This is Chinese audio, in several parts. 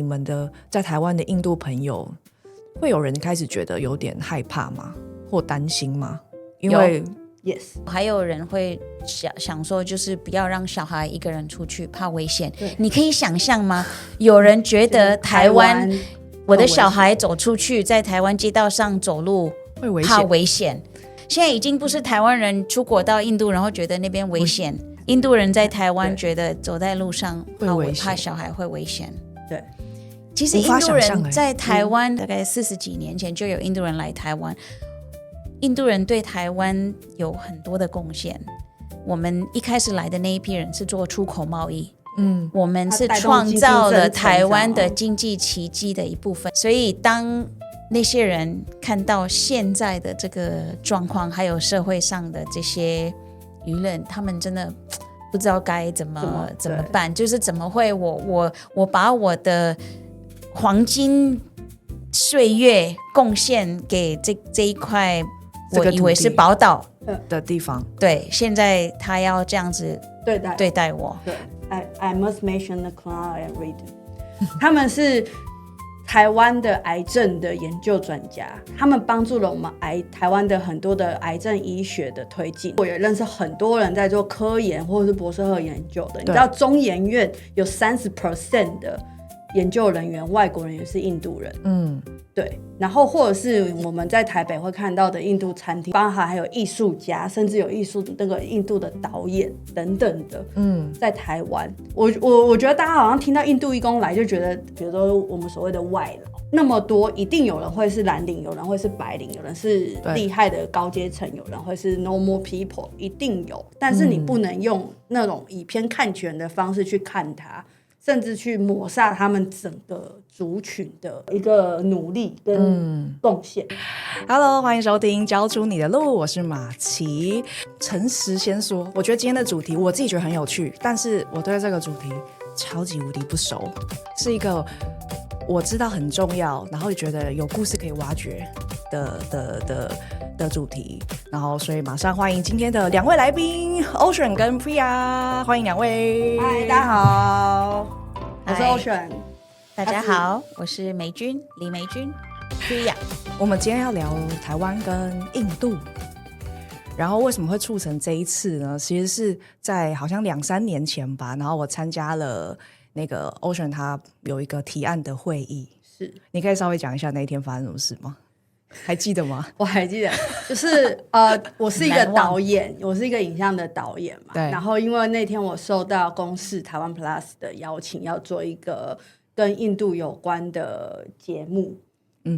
你们的在台湾的印度朋友，会有人开始觉得有点害怕吗？或担心吗？因为 Yes， 还有人会想说，就是不要让小孩一个人出去，怕危险。你可以想象吗？有人觉得台湾我的小孩走出去，在台湾街道上走路怕危险。现在已经不是台湾人出国到印度，然后觉得那边危险，印度人在台湾觉得走在路上怕小孩会危险。对，其实印度人在台湾大概40几年前就有印度人来台湾，印度人对台湾有很多的贡献。我们一开始来的那一批人是做出口贸易，我们是创造了台湾的经济奇迹的一部分。所以当那些人看到现在的这个状况，还有社会上的这些舆论，他们真的不知道该怎么办，就是怎么会我把我的黄金岁月贡献给这一块我以为是宝岛的地方，对，现在他要这样子对待我。对， I must mention the Cloud and Read 他们是台湾的癌症的研究专家，他们帮助了我们台湾的很多的癌症医学的推进。我也认识很多人在做科研或者是博士后研究的，你知道中研院有30% 的研究人员外国人也是印度人，对，然后或者是我们在台北会看到的印度餐厅，包含还有艺术家，甚至有那个印度的导演等等的，在台湾，我觉得大家好像听到印度义工来就觉得，比如说我们所谓的外劳那么多，一定有人会是蓝领，有人会是白领，有人是厉害的高阶层，有人会是 normal people， 一定有，但是你不能用那种以偏概全的方式去看它，甚至去抹杀他们整个族群的一个努力跟贡献。Hello， 欢迎收听交出你的路，我是马奇。诚实先说，我觉得今天的主题我自己觉得很有趣，但是我对这个主题超级无敌不熟，是一个我知道很重要，然后也觉得有故事可以挖掘的主题，然后所以马上欢迎今天的2位来宾 Ocean 跟 Priya， 欢迎2位。嗨，大家好，我是 Ocean。大家好，我是李美君 Priya。 我们今天要聊台湾跟印度，然后为什么会促成这一次呢？其实是在好像2-3年前吧，然后我参加了那个 Ocean 他有一个提案的会议，是，你可以稍微讲一下那一天发生什么事吗？还记得吗？我还记得，就是我是一个导演，我是一个影像的导演嘛。对。然后因为那天我受到公视台湾 Plus 的邀请，要做一个跟印度有关的节目，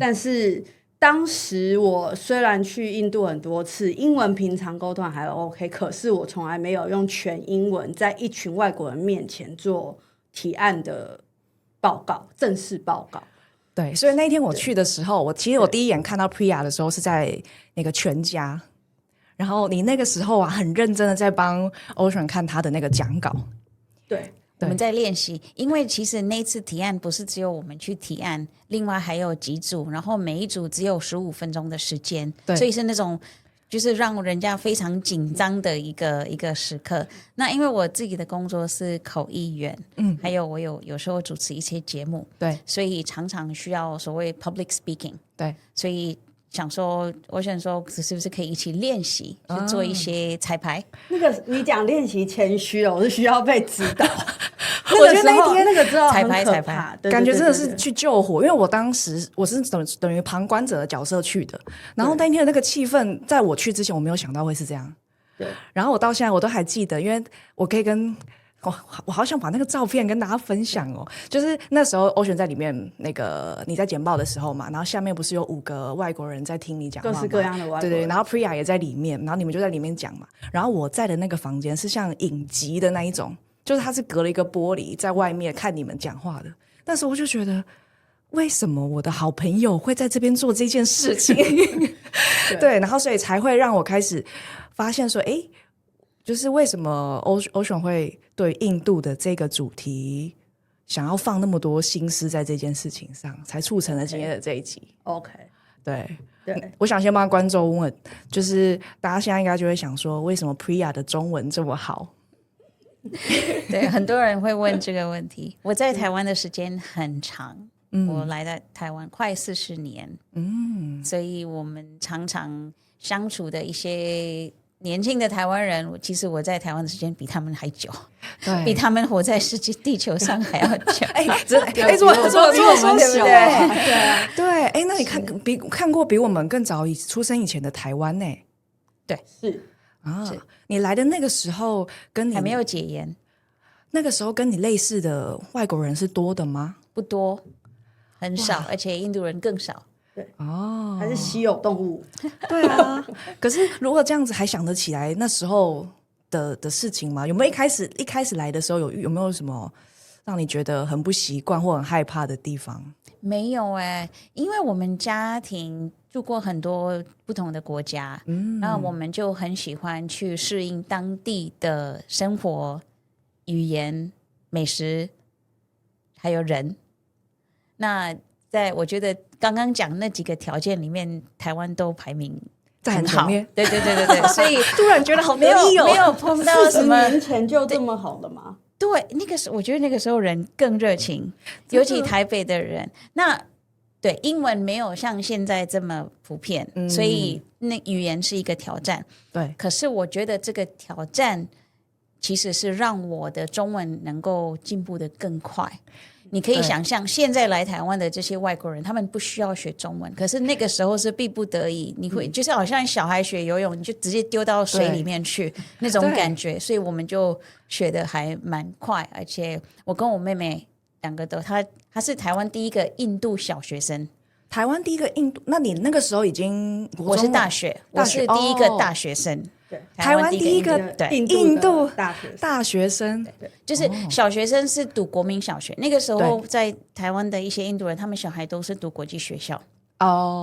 但是当时我虽然去印度很多次，英文平常沟通还 OK， 可是我从来没有用全英文在一群外国人面前做提案的报告，正式报告。对，所以那天我去的时候，其实我第一眼看到 Priya 的时候是在那个全家，然后你那个时候啊很认真的在帮 Ocean 看他的那个讲稿。对，我们在练习，因为其实那次提案不是只有我们去提案，另外还有几组，然后每一组只有15分钟的时间，所以是那种就是让人家非常紧张的一个时刻。那因为我自己的工作是口译员，还有我有时候主持一些节目，对，所以常常需要所谓 public speaking， 对，所以我想说是不是可以一起练习，去做一些彩排。那个你讲练习谦虚了，我是需要被指导。我觉得那一天那个之后彩排感觉真的是去救火，因为我当时我是等于旁观者的角色去的，然后那一天的那个气氛，在我去之前我没有想到会是这样。对，然后我到现在我都还记得，因为我可以我好想把那个照片跟大家分享哦。就是那时候Ocean在里面，那个你在简报的时候嘛，然后下面不是有5个外国人在听你讲话吗？各式各样的外国人，对，然后 Priya 也在里面，然后你们就在里面讲嘛。然后我在的那个房间是像影集的那一种，就是它是隔了一个玻璃在外面看你们讲话的。那时候我就觉得，为什么我的好朋友会在这边做这件事情？对，然后所以才会让我开始发现说，哎，就是为什么 Ocean 会对印度的这个主题想要放那么多心思在这件事情上，才促成了今天的这一集。OK， 对。对，我想先帮观众问，就是大家现在应该就会想说，为什么 Priya 的中文这么好？对，很多人会问这个问题。我在台湾的时间很长，我来到台湾快40年，所以我们常常相处的一些年轻的台湾人，其实我在台湾的时间比他们还久，比他们活在地球上还要久。真的，这么说对不对？对，那你看过比我们更早出生以前的台湾呢？对，是啊，你来的那个时候跟你还没有解严，那个时候跟你类似的外国人是多的吗？不多，很少，而且印度人更少。对哦，还是稀有动物。对啊，可是如果这样子还想得起来那时候的事情吗？有没有一开始来的时候有没有什么让你觉得很不习惯或很害怕的地方？没有因为我们家庭住过很多不同的国家，那我们就很喜欢去适应当地的生活、语言、美食，还有人。那我觉得刚刚讲那几个条件里面，台湾都排名在很好。前面。对，所以突然觉得好得意哦，没有碰到什么40年前就这么好的吗？对，我觉得那个时候人更热情，尤其台北的人。那对英文没有像现在这么普遍，所以那语言是一个挑战。对，可是我觉得这个挑战其实是让我的中文能够进步的更快。你可以想象，现在来台湾的这些外国人，他们不需要学中文，可是那个时候是逼不得已，你会就是好像小孩学游泳，你就直接丢到水里面去那种感觉，所以我们就学的还蛮快。而且我跟我妹妹两个都，她是台湾第一个印度小学生，台湾第一个印度，那你那个时候已经我是大学，我是第一个大学生。台湾第一个印度大学生，就是小学生是读国民小学，那个时候在台湾的一些印度人，他们小孩都是读国际学校，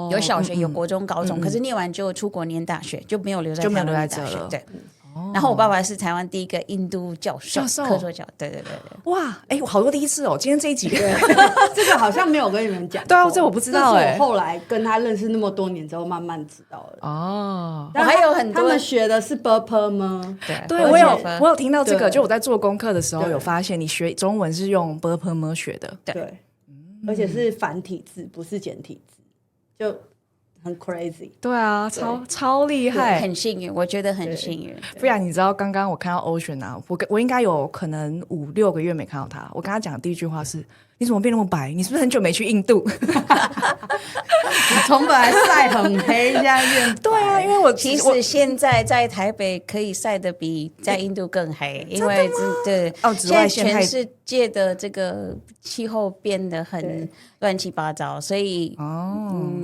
有小学有国中高中，可是念完就出国念大学，就没有留在台湾念大学。对，然后我爸爸是台湾第一个印度教授，客座教，对。哇，我好多第一次哦！今天这一集，这个好像没有跟你们讲。对啊，这我不知道我后来跟他认识那么多年之后，慢慢知道了。哦，我还有很多他们学的是 burp 吗？对，我有听到这个，就我在做功课的时候有发现，你学中文是用 burp 学的，对，而且是繁体字，不是简体字，就很 crazy。对啊，超厉害，很幸运，我觉得很幸运。不然你知道，刚刚我看到 Ocean 啊，我应该有可能5-6个月没看到他。我跟他讲的第一句话是：你怎么变那么白？你是不是很久没去印度？你从本来晒很黑，现在变对啊，因为我其实现在在台北可以晒得比在印度更黑，因为对紫外线全世界的这个气候变得很乱七八糟，所以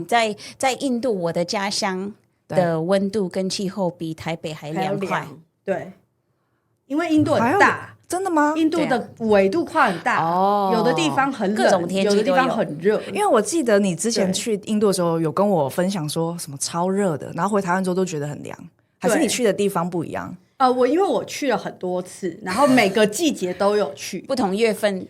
在印度我的家乡的温度跟气候比台北还凉快。对，因为印度很大。真的吗？印度的纬度跨很大，有的地方很冷，各种天气有的地方很热。因为我记得你之前去印度的时候，有跟我分享说什么超热的，然后回台湾之后都觉得很凉，还是你去的地方不一样？因为我去了很多次，然后每个季节都有去，不同月份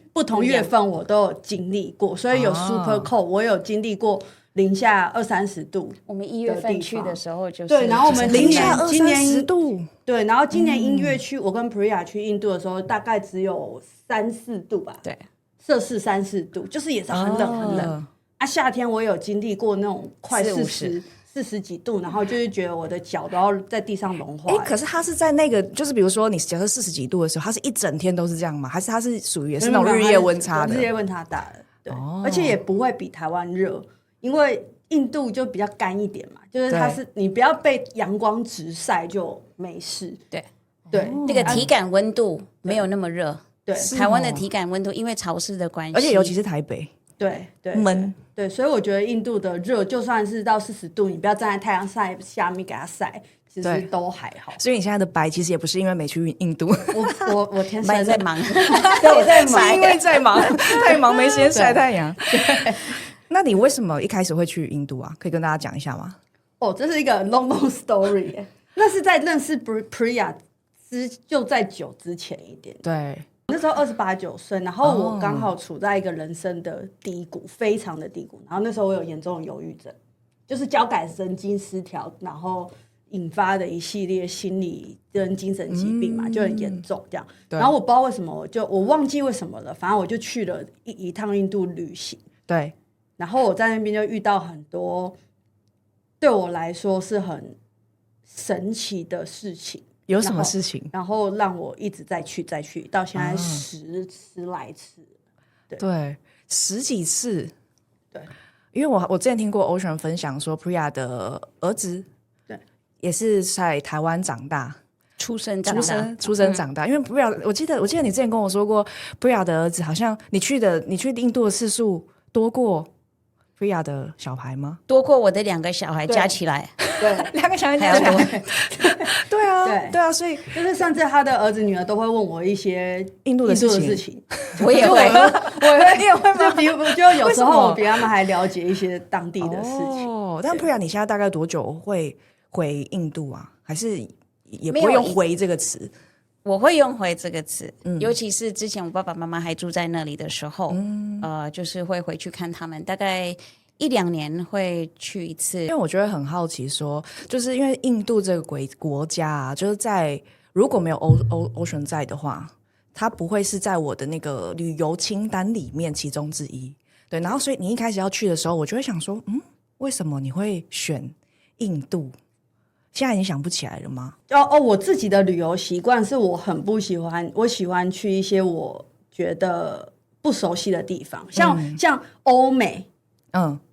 我都有经历过，所以有 super cold，我有经历过零下20-30度。我们1月份去的时候就是对，然后我们零下20-30度。对，然后今年1月去，我跟 Priya 去印度的时候，大概只有3-4度吧，对，摄氏3-4度，就是也是很冷很冷。夏天我有经历过那种快40几度，然后就是觉得我的脚都要在地上融化。可是它是在那个，就是比如说你假设40几度的时候，它是一整天都是这样吗？还是它是属于也是那种日夜温差的？日夜温差大的，对，而且也不会比台湾热，因为印度就比较干一点嘛，就是它是你不要被阳光直晒就没事。对，那个体感温度没有那么热。对，台湾的体感温度因为潮湿的关系，而且尤其是台北，对闷。对，所以我觉得印度的热，就算是到40度，你不要站在太阳晒下面给它晒，其实都还好。所以你现在的白其实也不是因为没去印度，我天生在忙，对，我在忙，是因为在忙，太忙没时间晒太阳。那你为什么一开始会去印度啊？可以跟大家讲一下吗？这是一个 long story 那是在认识 Priya 就在久之前一点。对。那时候28-29岁，然后我刚好处在一个人生的低谷，非常的低谷。然后那时候我有严重的忧郁症，就是交感神经失调，然后引发的一系列心理跟精神疾病嘛，就很严重这样。对然后我不知道为什么，我忘记为什么了，反正我就去了一趟印度旅行。对，然后我在那边就遇到很多对我来说是很神奇的事情。有什么事情？然后让我一直再去，到现在十来次。对，10几次。对，因为我之前听过 Ocean 分享说 Priya 的儿子对也是在台湾长大。出生长大，因为 Priya， 我记得你之前跟我说过 ，Priya 的儿子好像你去印度的次数多过 Priya 的小孩吗？多过我的2个小孩加起来，对，2个小孩加起来，对啊，所以就是甚至他的儿子女儿都会问我一些印度的事情，我也会，你也会吗？就有时候我比他们还了解一些当地的事情。但 Priya 你现在大概多久会回印度啊？还是也不会用回这个词？我会用回这个词，尤其是之前我爸爸妈妈还住在那里的时候，就是会回去看他们，大概1-2年会去一次。因为我觉得很好奇说，就是因为印度这个国家啊，就是在如果没有Ocean 在的话，它不会是在我的那个旅游清单里面其中之一。对，然后所以你一开始要去的时候，我就会想说，为什么你会选印度？现在已经想不起来了吗？我自己的旅游习惯是我很不喜欢，我喜欢去一些我觉得不熟悉的地方，像欧美，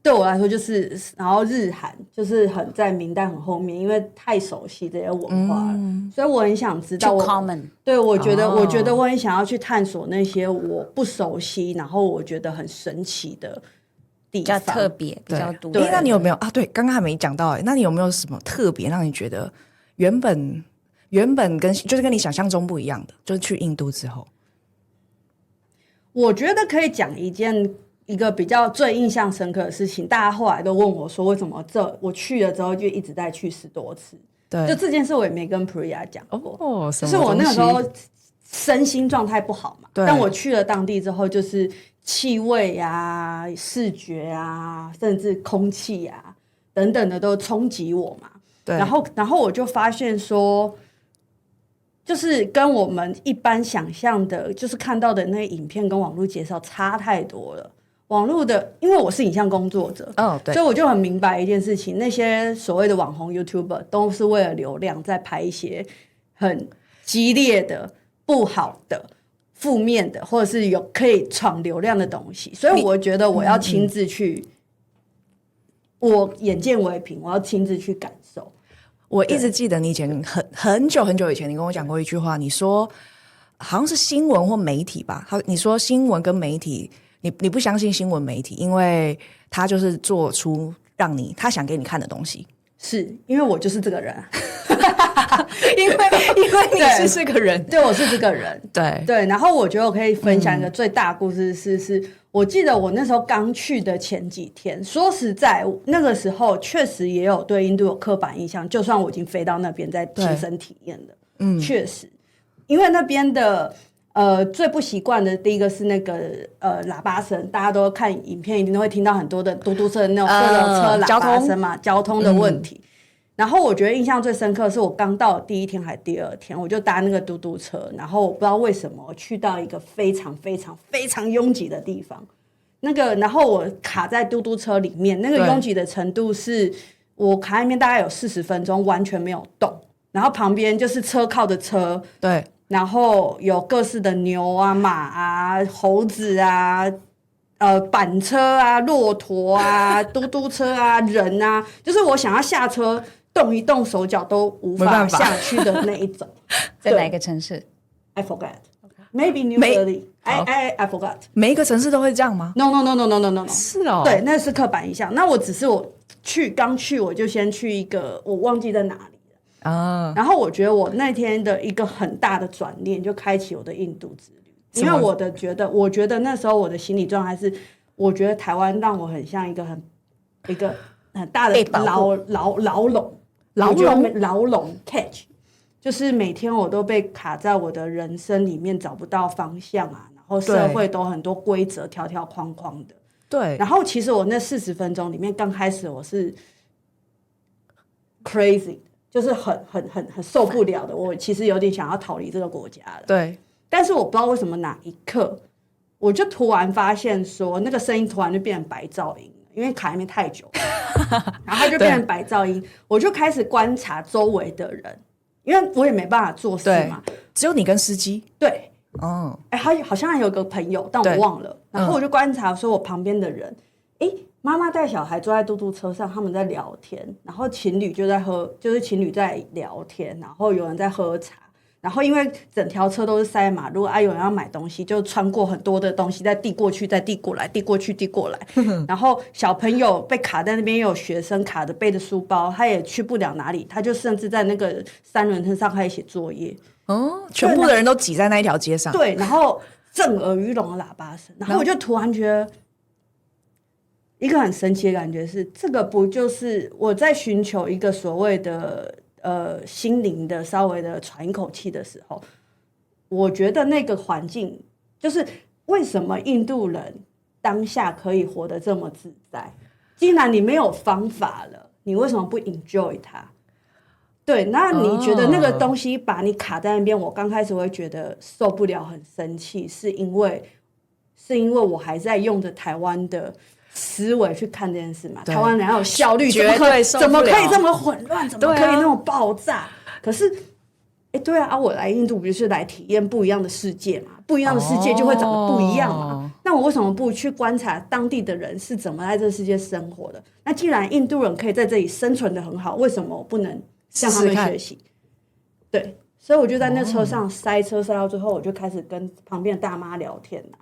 对我来说就是，然后日韩就是很在名单很后面，因为太熟悉这些文化了，所以我很想知道对，我觉得我很想要去探索那些我不熟悉，然后我觉得很神奇的比较特别比较多。那你有没有啊？对，刚刚还没讲到那你有没有什么特别让你觉得原本跟你想象中不一样的？就是去印度之后，我觉得可以讲一个比较最印象深刻的事情。大家后来都问我说，为什么我去了之后就一直在去10多次？对，就这件事我也没跟 Priya 讲过。就是我那个时候身心状态不好嘛，对，但我去了当地之后，就是气味啊、视觉啊，甚至空气啊等等的都冲击我嘛。对，然后我就发现说，就是跟我们一般想象的，就是看到的那些影片跟网络介绍差太多了。网络的，因为我是影像工作者，对，所以我就很明白一件事情，那些所谓的网红 YouTuber 都是为了流量在拍一些很激烈的、不好的、负面的，或者是有可以闯流量的东西。所以我觉得我要亲自去，我眼见为凭，我要亲自去感受。我一直记得你以前很久很久以前，你跟我讲过一句话，你说好像是新闻或媒体吧？你说新闻跟媒体。你不相信新闻媒体，因为他就是做出他想给你看的东西，是因为我就是这个人，因为你是这个人，对，我是这个人，对。然后我觉得我可以分享一个最大的故事是我记得我那时候刚去的前几天，说实在，那个时候确实也有对印度有刻板印象，就算我已经飞到那边在亲身体验了，确实，因为那边的。最不习惯的第一个是那个喇叭声，大家都看影片一定都会听到很多的嘟嘟车的那种车喇叭声嘛，交通的问题。然后我觉得印象最深刻的是我刚到的第1天还第2天，我就搭那个嘟嘟车，然后我不知道为什么我去到一个非常非常非常拥挤的地方，然后我卡在嘟嘟车里面，那个拥挤的程度是我卡在里面大概有40分钟完全没有动，然后旁边就是车靠着车，对。然后有各式的牛啊、马啊、猴子啊、板车啊、骆驼啊、嘟嘟车啊、人啊，就是我想要下车动一动手脚都无法下去的那一种。在哪个城市 ？I forgot. Maybe New Delhi. I forgot. 每一个城市都会这样吗 ？No. 是哦，对，那是刻板印象。那我只是刚去我就先去一个我忘记在哪里。然后我觉得我那天的一个很大的转念就开启我的印度之旅，因为我觉得那时候我的心理状态是，我觉得台湾让我很像一个很大的牢笼 catch， 就是每天我都被卡在我的人生里面找不到方向啊，然后社会都很多规则条条框框的，对。然后其实我那40分钟里面刚开始我是 crazy。就是很受不了的，我其实有点想要逃离这个国家了。对，但是我不知道为什么哪一刻，我就突然发现说，那个声音突然就变成白噪音了，因为卡里面太久了，然后它就变成白噪音。我就开始观察周围的人，因为我也没办法做事嘛，只有你跟司机。对，哦，他好像还有个朋友，但我忘了。然后我就观察说，我旁边的人，妈妈带小孩坐在嘟嘟车上，他们在聊天，然后情侣就在就是情侣在聊天，然后有人在喝茶，然后因为整条车都是塞马路有人要买东西，就穿过很多的东西，再递过去，再递过来，递过去，递过来。然后小朋友被卡在那边，也有学生卡着背着书包，他也去不了哪里，他就甚至在那个3轮车上开始写作业。全部的人都挤在那一条街上。对，然后震耳欲聋的喇叭声，然后我就突然觉得。一个很神奇的感觉是，这个不就是我在寻求一个所谓的心灵的稍微的喘一口气的时候，我觉得那个环境就是为什么印度人当下可以活得这么自在？既然你没有方法了，你为什么不 enjoy 它？对，那你觉得那个东西把你卡在那边，我刚开始会觉得受不了，很生气，是因为我还在用着台湾的思维去看这件事嘛？台湾人要有效率，绝对受不了，怎么可以这么混乱？怎么可以那种爆炸？可是，对啊，我来印度不就是来体验不一样的世界嘛？不一样的世界就会长得不一样嘛。那我为什么不去观察当地的人是怎么在这个世界生活的？那既然印度人可以在这里生存得很好，为什么我不能向他们学习？对，所以我就在那车上塞车塞到最后，我就开始跟旁边的大妈聊天啊。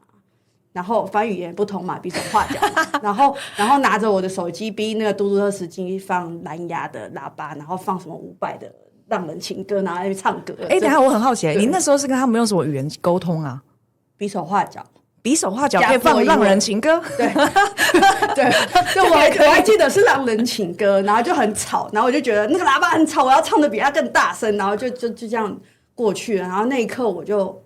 然后反正语言不通嘛，比手画脚，然后拿着我的手机逼那个嘟嘟车司机放蓝牙的喇叭，然后放什么500的让人情歌，然后在那边唱歌。等一下我很好奇，你那时候是跟他们用什么语言沟通啊？比手画脚，比手画脚可以放让人情歌？对对，我还记得是让人情歌，然后就很吵，然后我就觉得那个喇叭很吵，我要唱的比他更大声，然后就这样过去了。然后那一刻我就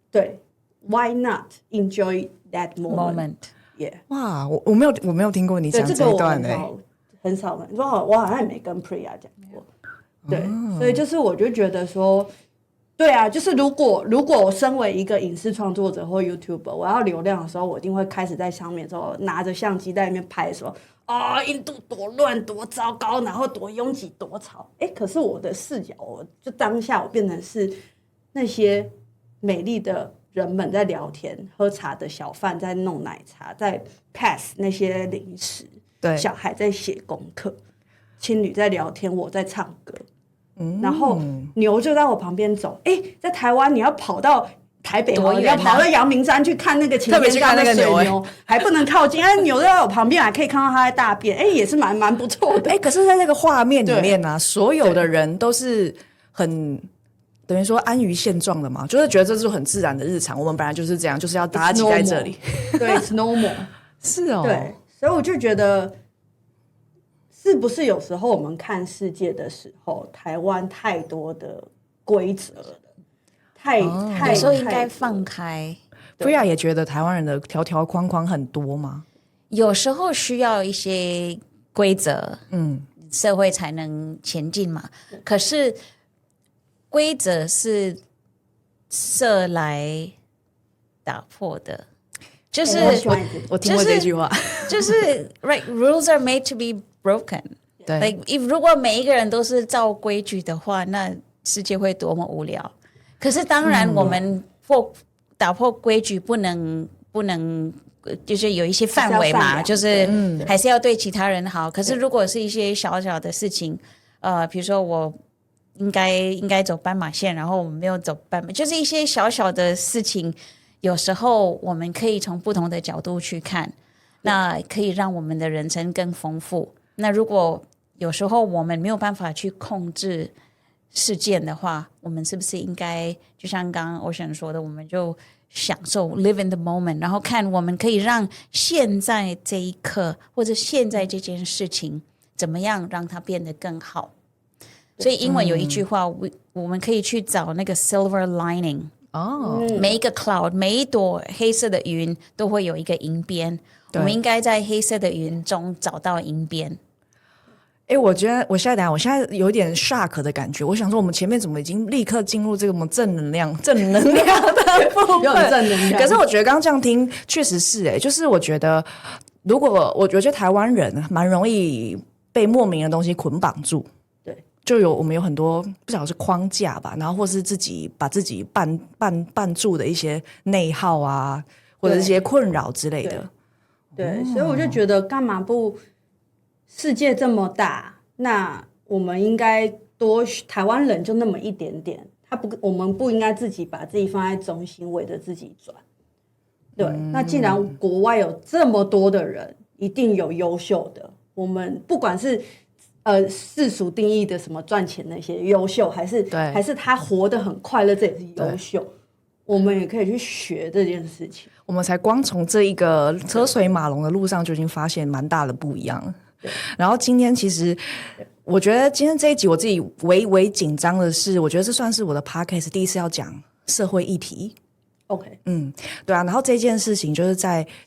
对。Why not enjoy that moment? Yeah. 哇，我没有听过你讲这一段很少人说，我好像也没跟 Priya 讲过。对，所以就是我就觉得说，对啊，就是如果我身为一个影视创作者或 YouTuber， 我要流量的时候，我一定会开始在上面的时候拿着相机在那边拍说，印度多乱多糟糕，然后多拥挤多吵。可是我的视角，我就当下我变成是那些美丽的。人们在聊天喝茶的小贩在弄奶茶，在 pass 那些零食，对，小孩在写功课，情侣在聊天，我在唱歌，然后牛就在我旁边走。在台湾你要跑到台北，你要跑到阳明山去看那个擎天岗的水牛，还不能靠近，牛在我旁边还可以看到它在大便，也是蛮不错的。可是在那个画面里面啊，所有的人都是很。等于说安于现状的嘛，就是觉得这是很自然的日常，我们本来就是这样，就是要大家挤在这里。对 ，it's normal 是哦。对，所以我就觉得，是不是有时候我们看世界的时候，台湾太多的规则了，有时候应该放开。Priya 也觉得台湾人的条条框框很多吗？有时候需要一些规则，社会才能前进嘛。可是。规则是设来打破的，就是我听过这句话，就是 right rules are made to be broken。对 ，like 如果每一个人都是照规矩的话，那世界会多么无聊。可是当然，我们打破规矩不能，就是有一些范围嘛，就是还是要对其他人好。可是如果是一些小小的事情，比如说我。应该走斑马线，然后我们没有走斑马，就是一些小小的事情，有时候我们可以从不同的角度去看，那可以让我们的人生更丰富。那如果有时候我们没有办法去控制事件的话，我们是不是应该就像刚刚 Ocean 说的，我们就享受 live in the moment， 然后看我们可以让现在这一刻或者现在这件事情怎么样让它变得更好。所以英文有一句话，我们可以去找那个 silver lining。每一个 cloud， 每一朵黑色的云都会有一个银边，我们应该在黑色的云中找到银边。我觉得我现在有一点 shock 的感觉。我想说，我们前面怎么已经立刻进入这个正能量的部有分？正能量。可是我觉得刚刚这样听，确实是就是我觉得，如果我觉得台湾人蛮容易被莫名的东西捆绑住。对，我们有很多不晓得是框架吧，然后或是把自己绊住的一些内耗啊，或者一些困扰之类的。对，所以我就觉得干嘛不？世界这么大，那我们应该台湾人就那么一点点，我们不应该自己把自己放在中心，围着自己转。对，那既然国外有这么多的人，一定有优秀的。我们不管是世俗定义的什么赚钱那些优秀，还是他活得很快乐，这也是优秀。我们也可以去学这件事情。我们才光从这一个车水马龙的路上就已经发现蛮大的不一样。然后今天其实我觉得今天这一集我自己微紧张的是，我觉得这算是我的 podcast 第一次要讲社会议题。OK， 对啊，然后这件事情就是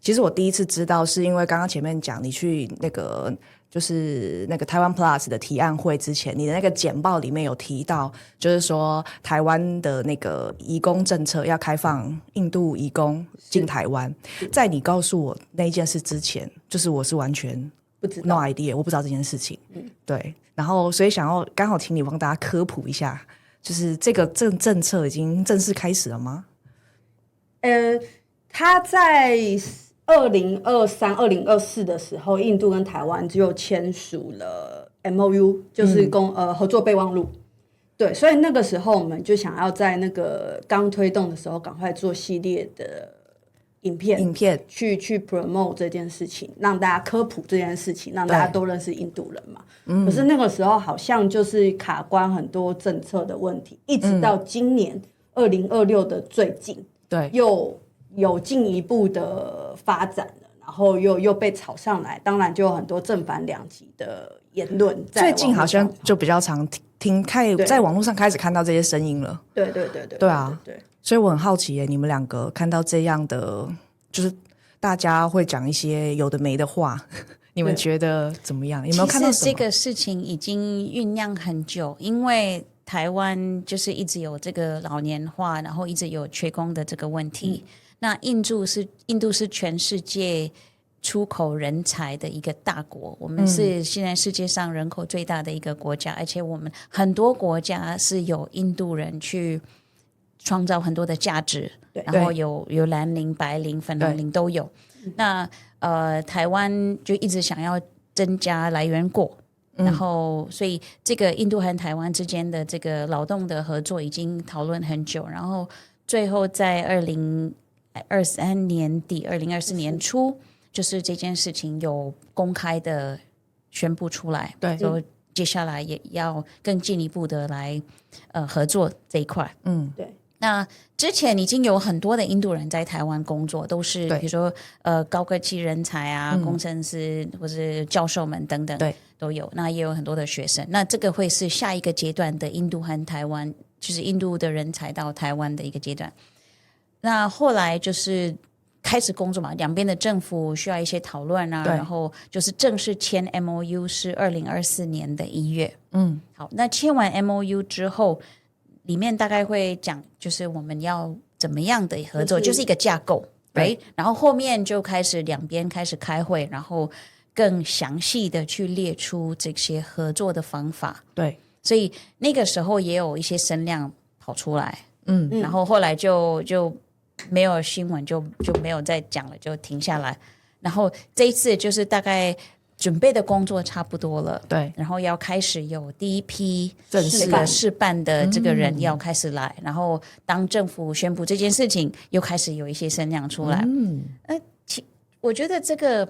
其实我第一次知道是因为刚刚前面讲你去那个就是那个台湾 Plus 的提案会之前，你的那个简报里面有提到，就是说台湾的那个移工政策要开放印度移工进台湾。在你告诉我那一件事之前，就是我是完全不知道 no idea， 我不知道这件事情。对，然后所以想要刚好请你帮大家科普一下，就是这个政策已经正式开始了吗？他在2023、2024的时候，印度跟台湾就签署了 MOU， 就是合作备忘录。对，所以那个时候我们就想要在那个刚推动的时候，赶快做系列的影片去 promote 这件事情，让大家科普这件事情，让大家都认识印度人嘛。可是那个时候好像就是卡关很多政策的问题，一直到今年2026的最近，对，又有进一步的发展了，然后又被炒上来，当然就有很多正反两极的言论。最近好像就比较常在网络上开始看到这些声音了。对啊，对。所以我很好奇耶，你们两个看到这样的，就是大家会讲一些有的没的话，你们觉得怎么样？有没有看到什么？其实这个事情已经酝酿很久，因为台湾就是一直有这个老年化，然后一直有缺工的这个问题。那印度是全世界出口人才的一个大国，我们是现在世界上人口最大的一个国家，而且我们很多国家是有印度人去创造很多的价值，然后有蓝领、白领、粉红领都有。那台湾就一直想要增加来源国，然后所以这个印度和台湾之间的这个劳动的合作已经讨论很久，然后最后在2023年底、2024年初，就是这件事情有公开的宣布出来，对，就接下来也要更进一步的来合作这一块。对。那之前已经有很多的印度人在台湾工作，都是比如说高科技人才啊、工程师或是教授们等等，对，都有。那也有很多的学生。那这个会是下一个阶段的印度和台湾，就是印度的人才到台湾的一个阶段。那后来就是开始工作嘛，两边的政府需要一些讨论啊，然后就是正式签 MOU 是2024年的1月。好，那签完 MOU 之后，里面大概会讲，就是我们要怎么样的合作，就是一个架构，对。然后后面就开始两边开始开会，然后更详细的去列出这些合作的方法，对。所以那个时候也有一些声量跑出来，然后后来就没有新闻，就没有再讲了，就停下来。然后这一次就是大概准备的工作差不多了，对，然后要开始有第一批正式试办的这个人要开始来，然后当政府宣布这件事情，又开始有一些声量出来。我觉得这个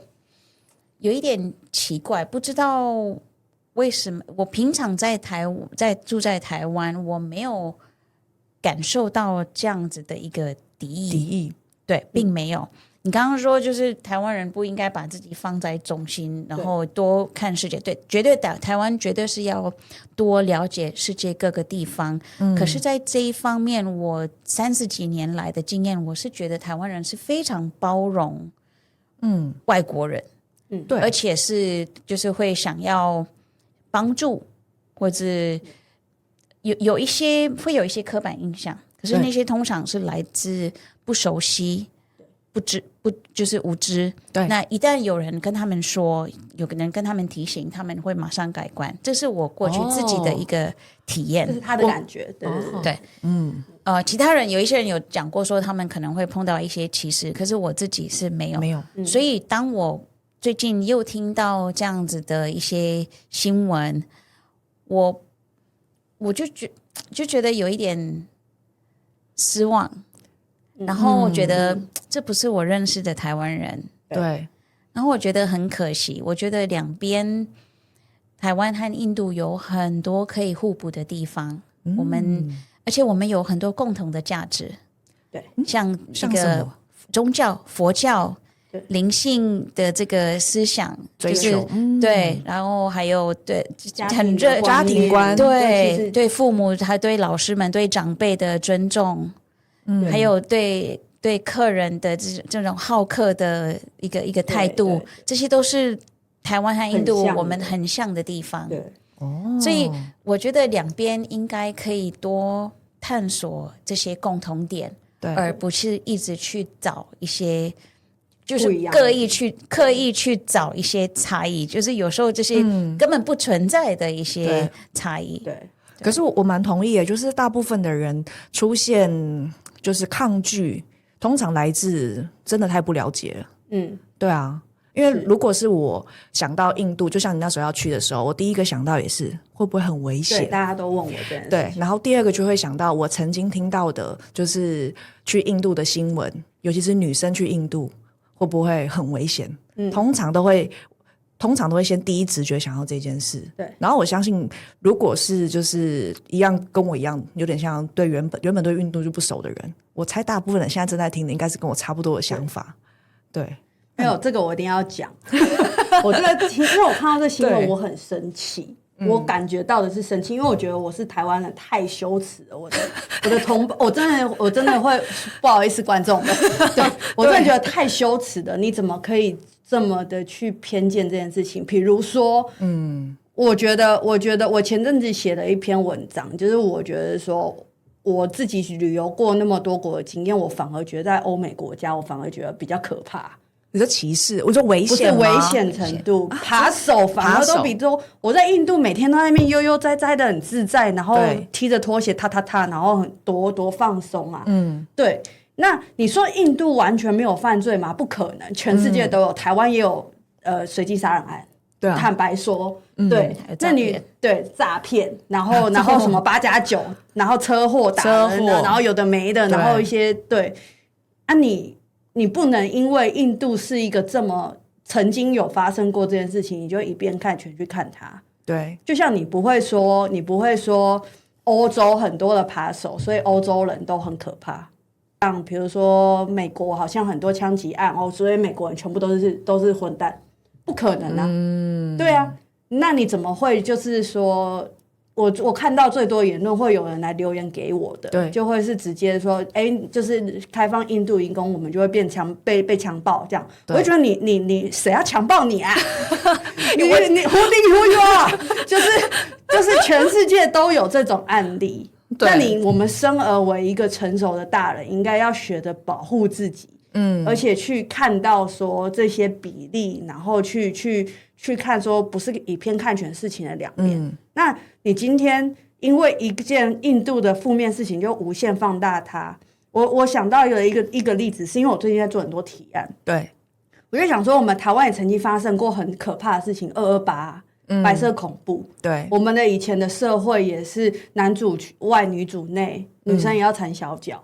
有一点奇怪，不知道为什么。我平常住在台湾，我没有感受到这样子的一个敌意，对，并没有。你刚刚说就是台湾人不应该把自己放在中心，然后多看世界，对，绝对的，台湾绝对是要多了解世界各个地方。可是在这一方面，我30几年来的经验，我是觉得台湾人是非常包容外国人，对，而且是就是会想要帮助，或者有一些会有一些刻板印象，可是那些通常是来自不熟悉、就是无知。对，那一旦有人跟他们说，有个人跟他们提醒，他们会马上改观。这是我过去自己的一个体验，这是他的感觉。对对对，对，其他人有一些人有讲过说他们可能会碰到一些歧视，可是我自己是没有。所以当我最近又听到这样子的一些新闻，我就觉得有一点失望，然后我觉得这不是我认识的台湾人，对，然后我觉得很可惜，我觉得两边台湾和印度有很多可以互补的地方，而且我们有很多共同的价值，对，像这个宗教佛教灵性的这个思想追求，对，然后还有对很热家庭观，对父母还对老师们对长辈的尊重，还有对客人的这种好客的一个态度，这些都是台湾和印度我们很像的地方。对，所以我觉得两边应该可以多探索这些共同点，而不是一直去找一些。就是刻意去找一些差异，就是有时候这些根本不存在的一些差异。对，可是我蛮同意的，就是大部分的人出现就是抗拒，通常来自真的太不了解了。对啊，因为如果是我想到印度，就像你那时候要去的时候，我第一个想到也是会不会很危险？对，大家都问我这件事情。对，然后第二个就会想到我曾经听到的，就是去印度的新闻，尤其是女生去印度。会不会很危险？通常都会先第一直觉想到这件事。对，然后我相信，如果是就是一样跟我一样，有点像对原本对运动就不熟的人，我猜大部分人现在正在听的应该是跟我差不多的想法。对，没有这个我一定要讲。我这个因为我看到这新闻，我很生气。我感觉到的是生气，因为我觉得我是台湾人，太羞耻了。我的同胞，我真的会不好意思观众们，对我真的觉得太羞耻了。你怎么可以这么的去偏见这件事情？比如说，我觉得我前阵子写了一篇文章，就是我觉得说我自己旅游过那么多国的经验，我反而觉得在欧美国家，我反而觉得比较可怕。你说歧视，我说危险吗？不是危险程度，扒手反而都比说我在印度每天都在那边悠悠哉哉的很自在，然后踢着拖鞋踏，然后多放松啊。对。那你说印度完全没有犯罪吗？不可能，全世界都有，台湾也有随机杀人案。对啊，坦白说，对，那你对诈骗，然后什么8+9，然后车祸打人的，然后有的没的，然后一些对啊你不能因为印度是一个这么曾经有发生过这件事情，你就以偏概全去看它。对，就像你不会说欧洲很多的扒手，所以欧洲人都很可怕。像比如说美国好像很多枪击案所以美国人全部都是混蛋，不可能啊。对啊，那你怎么会就是说？我看到最多言论会有人来留言给我的，对，就会是直接说，就是开放印度移工，我们就会被强暴这样。我会觉得你谁要强暴你啊？你 who you are？ 就是全世界都有这种案例。那我们生而为一个成熟的大人，应该要学着保护自己，而且去看到说这些比例，然后去看说不是以偏概全事情的两面。那你今天因为一件印度的负面事情就无限放大它，我想到一个例子，是因为我最近在做很多提案，对，我就想说我们台湾也曾经发生过很可怕的事情，228白色恐怖，对，我们的以前的社会也是男主外女主内，女生也要缠小脚，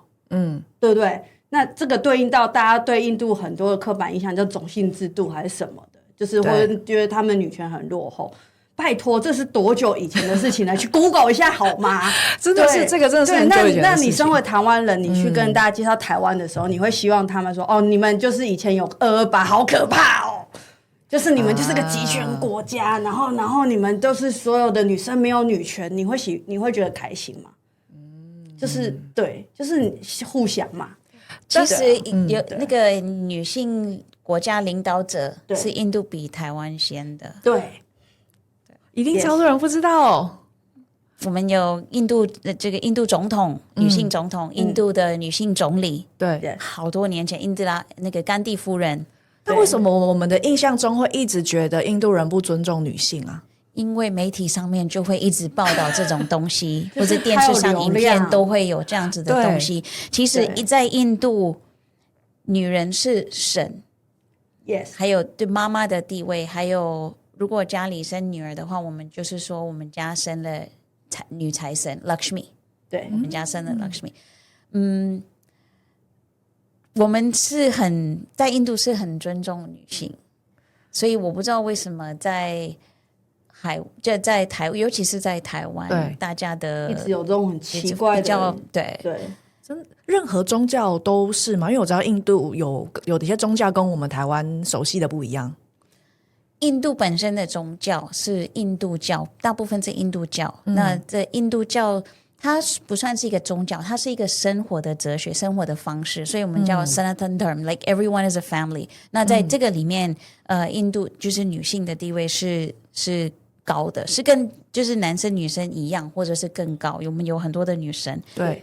对不对？那这个对应到大家对印度很多的刻板印象，叫种姓制度还是什么的，就是会觉得他们女权很落后。拜托，这是多久以前的事情了？去 Google 一下好吗？真的是这个，真的是很久以前的事情。那你身为台湾人，你去跟大家介绍台湾的时候，你会希望他们说：“哦，你们就是以前有228，好可怕哦！就是你们就是个集权国家，然后你们都是所有的女生没有女权，你会觉得开心吗？”就是对，就是互相嘛。其实有那个女性国家领导者是印度比台湾先的，对。一定超多人不知道。我们有印度的这个印度总统，女性总统，印度的女性总理，对，好多年前，印度那个甘地夫人。那为什么我们的印象中会一直觉得印度人不尊重女性啊？因为媒体上面就会一直报道这种东西，或者电视上影片都会有这样子的东西。其实在印度，女人是神， yes， 还有对妈妈的地位，还有如果家里生女儿的话，我们就是说我们家生了女财神 Lakshmi， 对，我们家生了 Lakshmi。我们在印度是很尊重女性，所以我不知道为什么在台，尤其是在台湾，大家的一直有这种很奇怪的比较对，真任何宗教都是嘛？因为我知道印度有一些宗教跟我们台湾熟悉的不一样。印度本身的宗教是印度教，大部分是印度教。那这印度教它不算是一个宗教，它是一个生活的哲学、生活的方式，所以我们叫 Sanatan Dharma，like everyone is a family。那在这个里面，印度就是女性的地位是高的，是跟就是男生女生一样，或者是更高。我们有很多的女生。对，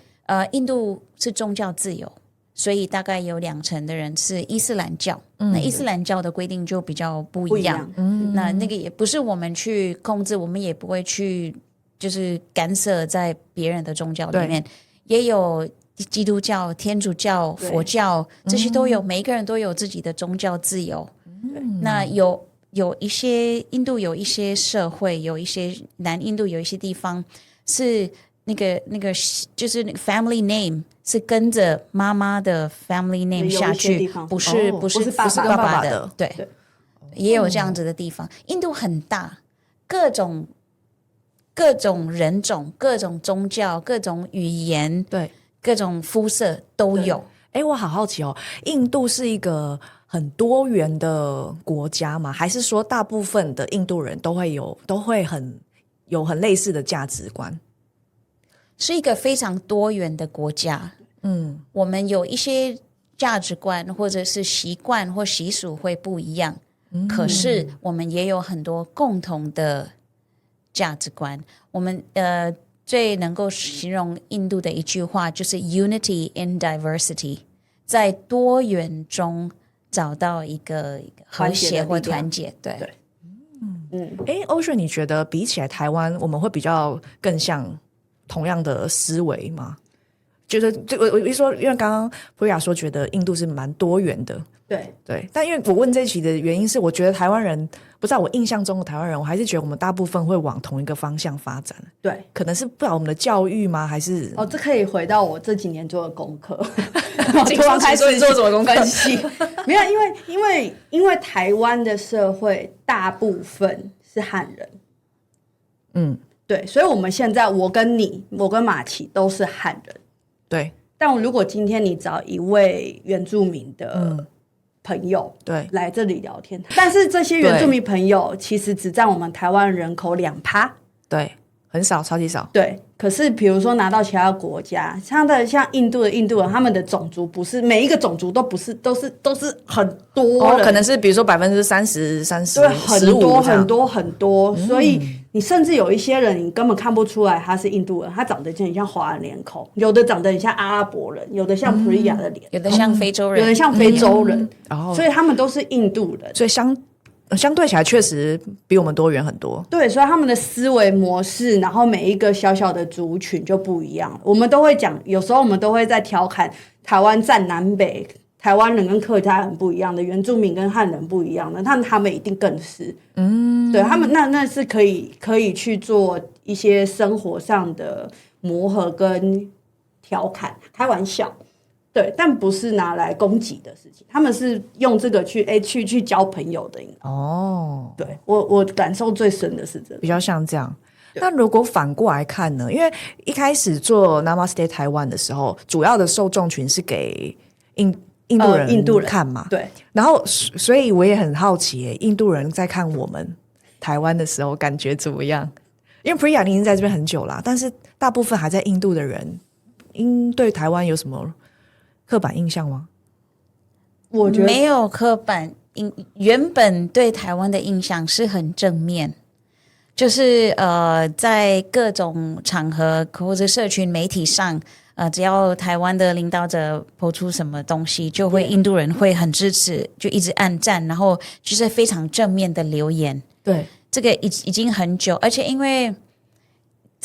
印度是宗教自由。所以大概有2成的人是伊斯兰教，那伊斯兰教的规定就比较不一样。那个也不是我们去控制，我们也不会去就是干涉在别人的宗教里面。也有基督教、天主教、佛教，这些都有，每一个人都有自己的宗教自由。那有一些印度有一些社会，有一些南印度有一些地方是那个就是那个 family name 是跟着妈妈的 family name 下去，不是爸爸的，对，也有这样子的地方。印度很大，各种人种、各种宗教、各种语言，对，各种肤色都有。我好好奇哦，印度是一个很多元的国家吗？还是说大部分的印度人都会有很类似的价值观？是一个非常多元的国家。我们有一些价值观或者是习惯或习俗会不一样，可是我们也有很多共同的价值观。我们最能够形容印度的一句话就是 Unity in diversity， 在多元中找到一个和谐或团结。对。Ocean， 你觉得比起来台湾，我们会比较更像同样的思维吗？觉得我一说，因为刚刚普雅说觉得印度是蛮多元的，对，但因为我问这一期的原因是，我觉得台湾人不知道我印象中的台湾人，我还是觉得我们大部分会往同一个方向发展。对，可能是不知道我们的教育吗？还是这可以回到我这几年做的功课。突然开始做什么功课？分析没有，因为台湾的社会大部分是汉人，对，所以我们现在我跟马奇都是汉人。对，但如果今天你找一位原住民的朋友，对，来这里聊天，但是这些原住民朋友其实只占我们台湾人口2%，对，很少，超级少。对，可是比如说拿到其他国家，像印度人，他们的种族不是每一个种族都不是都是很多人，可能是比如说30%，对，很多，所以你甚至有一些人，你根本看不出来他是印度人，他长得就很像华人脸孔，有的长得很像阿拉伯人，有的像 Priya 的脸，有的像非洲人，有的像非洲人，所以他们都是印度人，所以相对起来确实比我们多元很多。对，所以他们的思维模式，然后每一个小小的族群就不一样。我们都会讲，有时候我们都会在调侃台湾占南北，台湾人跟客家人不一样的，原住民跟汉人不一样的，他们一定更是，对他们那是可以去做一些生活上的磨合跟调侃、开玩笑。对，但不是拿来攻击的事情，他们是用这个去交朋友的。对，我感受最深的是这个，比较像这样。那如果反过来看呢？因为一开始做 Namaste 台湾的时候，主要的受众群是给印度人看嘛，对。然后，所以我也很好奇，印度人在看我们台湾的时候感觉怎么样？因为 Priya 已经在这边很久啦，但是大部分还在印度的人，对台湾有什么刻板印象吗？我觉得没有刻板原本对台湾的印象是很正面，就是在各种场合或者社群媒体上，只要台湾的领导者抛出什么东西，就会印度人会很支持，就一直按赞，然后就是非常正面的留言。对，这个已经很久，而且因为知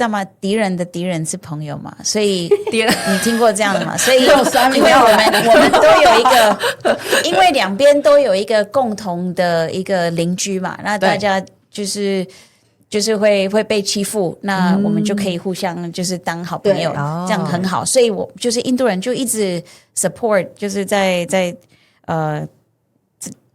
道吗？敌人的敌人是朋友嘛，所以敌人你听过这样的吗？所以因为我们都有一个，因为两边都有一个共同的一个邻居嘛，那大家就是会被欺负，那我们就可以互相就是当好朋友，这样很好。所以我就是印度人就一直 support， 就是在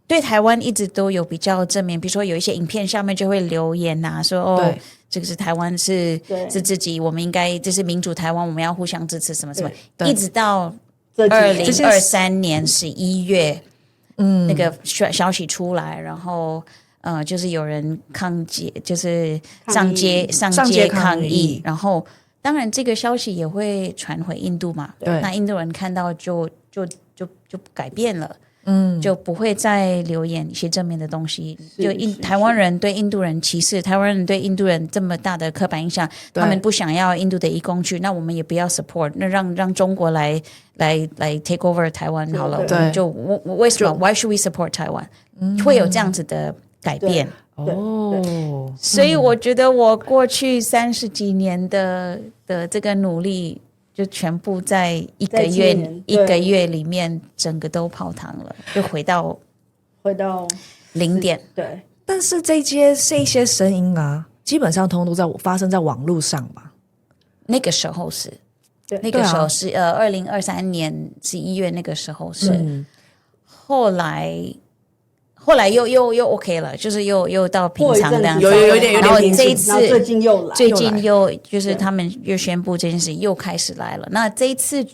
对台湾一直都有比较正面，比如说有一些影片下面就会留言啊，说哦，这个是台湾是自己，我们应该这是民主台湾，我们要互相支持什么什么，一直到2023年11月，那个消息出来，然后就是有人抗议，就是上街抗议，然后当然这个消息也会传回印度嘛，那印度人看到就改变了。就不会再留言一些正面的东西。就台湾人对印度人歧视，台湾人对印度人这么大的刻板印象，他们不想要印度的移工去，那我们也不要 support， 那让中国来 take over 台湾好了。对，就为什么 Why should we support 台湾？会有这样子的改变。哦，所以我觉得我过去30几年的这个努力，就全部在一个月里面，整个都泡汤了，就回到0点。对，但是这些声音啊，基本上通都发生在网络上吧？那个时候是2023年11月那个时候是，后来又 OK 了，就是又到平常这样子，有点然后这一次最近又就是他们又宣布这件事又开始来了。那这一次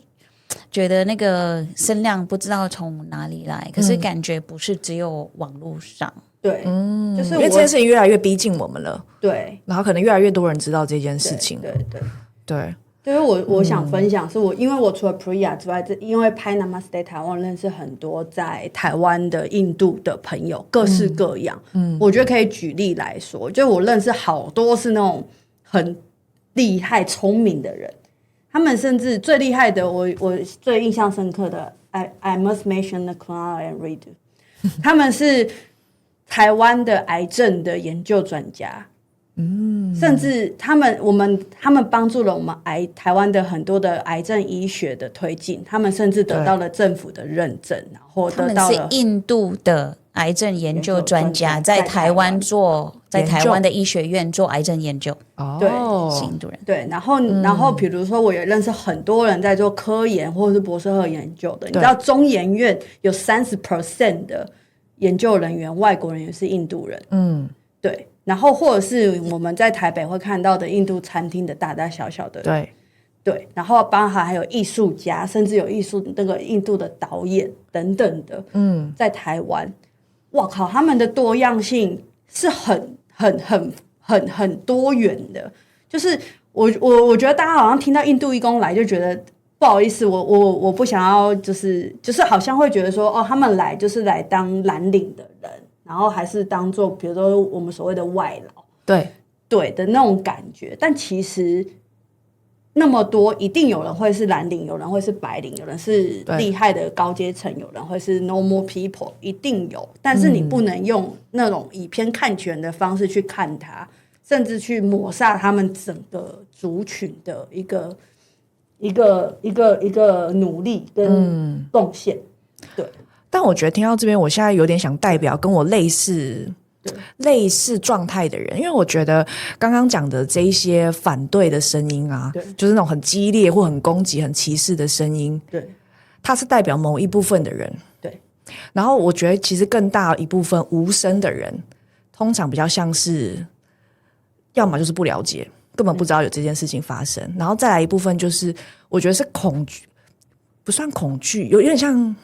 觉得那个声量不知道从哪里来，可是感觉不是只有网络上。对，就是因为这件事情越来越逼近我们了。对，然后可能越来越多人知道这件事情。对。因为我想分享是因为我除了 Priya 之外，因为拍 Namaste 台湾认识很多在台湾的印度的朋友，各式各样。我觉得可以举例来说，就我认识好多是那种很厉害聪明的人，他们甚至最厉害的，我最印象深刻的 I must mention the Kunal and Ritu， 他们是台湾的癌症的研究专家。甚至他们帮助了我们台湾的很多的癌症医学的推进，他们甚至得到了政府的认证，然后得到了。他们是印度的癌症研究专家，在台湾的医学院做癌症研究。对，是印度人。对，然后比如说，我也认识很多人在做科研或者是博士后研究的。你知道中研院有30% 的研究人员，外国人也是印度人。对。然后或者是我们在台北会看到的印度餐厅的大大小小的，对，然后包含还有艺术家，甚至有那个印度的导演等等的，在台湾，哇靠，他们的多样性是很多元的。就是我觉得大家好像听到印度义工来就觉得不好意思，我不想要，就是好像会觉得说，哦，他们来就是来当蓝领的人。然后还是当做比如说我们所谓的外劳，对的那种感觉，但其实那么多，一定有人会是蓝领，有人会是白领，有人是厉害的高阶层，有人会是 normal people， 一定有。但是你不能用那种以偏概全的方式去看它，甚至去抹煞他们整个族群的一个努力跟贡献，对。但我觉得听到这边，我现在有点想代表跟我类似状态的人，因为我觉得刚刚讲的这一些反对的声音啊，就是那种很激烈或很攻击、很歧视的声音，对，它是代表某一部分的人，对。然后我觉得其实更大一部分无声的人，通常比较像是，要么就是不了解，根本不知道有这件事情发生，然后再来一部分就是我觉得是恐惧，不算恐惧，有点像。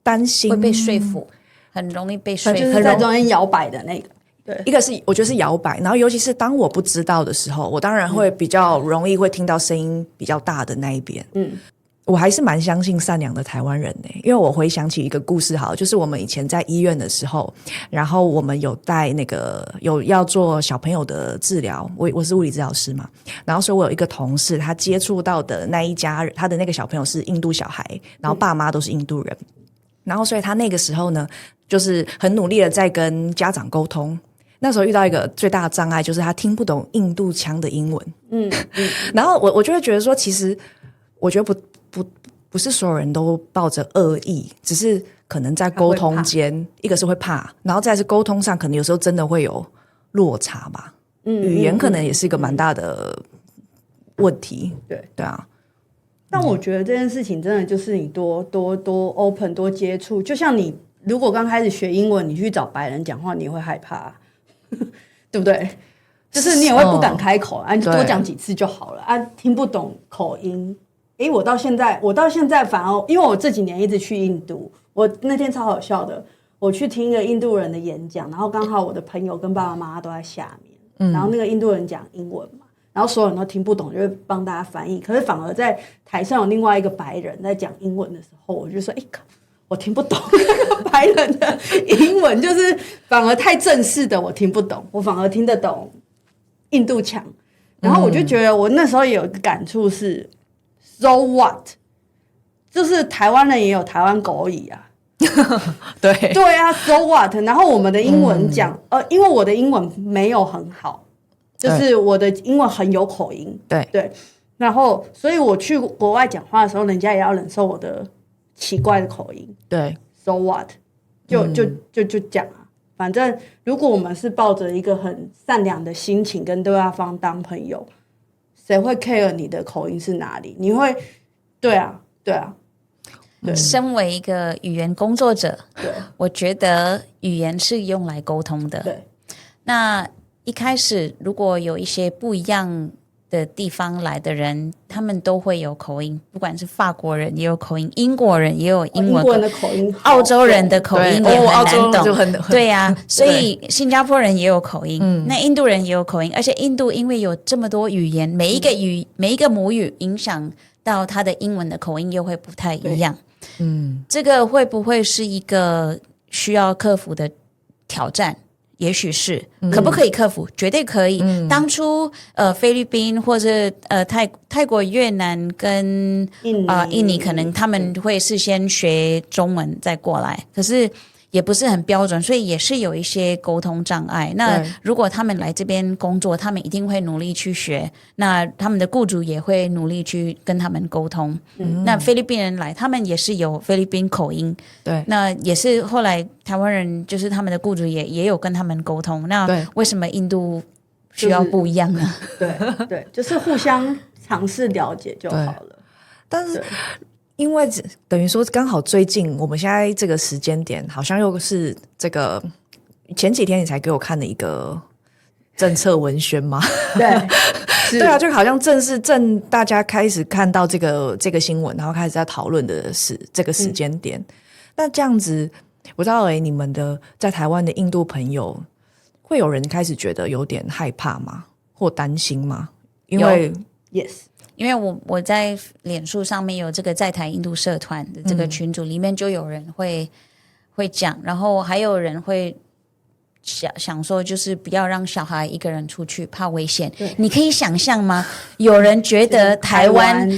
担心会被说服，很容易被说服，就是在中间摇摆的那个。对，一个是我觉得是摇摆，然后尤其是当我不知道的时候，我当然会比较容易会听到声音比较大的那一边。我还是蛮相信善良的台湾人因为我回想起一个故事好，就是我们以前在医院的时候，然后我们有带有要做小朋友的治疗，我是物理治疗师嘛，然后所以我有一个同事，他接触到的那一家人，他的那个小朋友是印度小孩，然后爸妈都是印度人，然后所以他那个时候呢，就是很努力的在跟家长沟通。那时候遇到一个最大的障碍，就是他听不懂印度腔的英文。然后我就会觉得说，其实我觉得不是所有人都抱着恶意，只是可能在沟通间，一个是会怕，然后再是沟通上，可能有时候真的会有落差吧。语言可能也是一个蛮大的问题。对啊。但我觉得这件事情真的就是你多 open 多接触，就像你如果刚开始学英文，你去找白人讲话，你也会害怕，对不对？就是你也会不敢开口啊，你多讲几次就好了啊，听不懂口音。我到现在反而，因为我这几年一直去印度，我那天超好笑的，我去听一个印度人的演讲，然后刚好我的朋友跟爸爸妈妈都在下面，然后那个印度人讲英文嘛，然后所有人都听不懂，就会帮大家翻译。可是反而在台上有另外一个白人在讲英文的时候，我就说，我听不懂那个白人的英文，就是反而太正式的我听不懂，我反而听得懂印度腔。然后我就觉得我那时候也有一个感触是，so what？ 就是台湾人也有台湾狗语啊。对啊 ，so what？ 然后我们的英文讲，因为我的英文没有很好，就是我的英文很有口音。对，然后所以我去国外讲话的时候，人家也要忍受我的奇怪的口音。对 ，so what？ 就讲啊。反正如果我们是抱着一个很善良的心情跟对方当朋友，谁会 care 你的口音是哪里？你会，对啊。身为一个语言工作者，我觉得语言是用来沟通的。对，那一开始如果有一些不一样的地方来的人，他们都会有口音，不管是法国人也有口音，英国人也有英文的口音，澳洲人的口音也很难懂。对啊，所以新加坡人也有口音，那印度人也有口音，而且印度因为有这么多语言，每一个母语影响到他的英文的口音又会不太一样。这个会不会是一个需要克服的挑战？也许是，可不可以克服？绝对可以。当初菲律宾或者泰国、越南跟印尼，可能他们会事先学中文再过来，可是也不是很标准，所以也是有一些沟通障碍。那如果他们来这边工作，他们一定会努力去学，那他们的雇主也会努力去跟他们沟通。那菲律宾人来，他们也是有菲律宾口音，对，那也是后来台湾人就是他们的雇主也有跟他们沟通。那为什么印度需要不一样呢？对，就是互相尝试了解就好了。但是因为等于说刚好最近我们现在这个时间点好像又是这个前几天你才给我看的一个政策文宣嘛。对啊，就好像正大家开始看到这个新闻，然后开始在讨论的是这个时间点。那这样子不知道你们的在台湾的印度朋友会有人开始觉得有点害怕吗？或担心吗？因为 yes，因为我在脸书上面有这个在台印度社团的这个群组，里面就有人会讲，然后还有人会想说就是不要让小孩一个人出去，怕危险。你可以想象吗？有人觉得台湾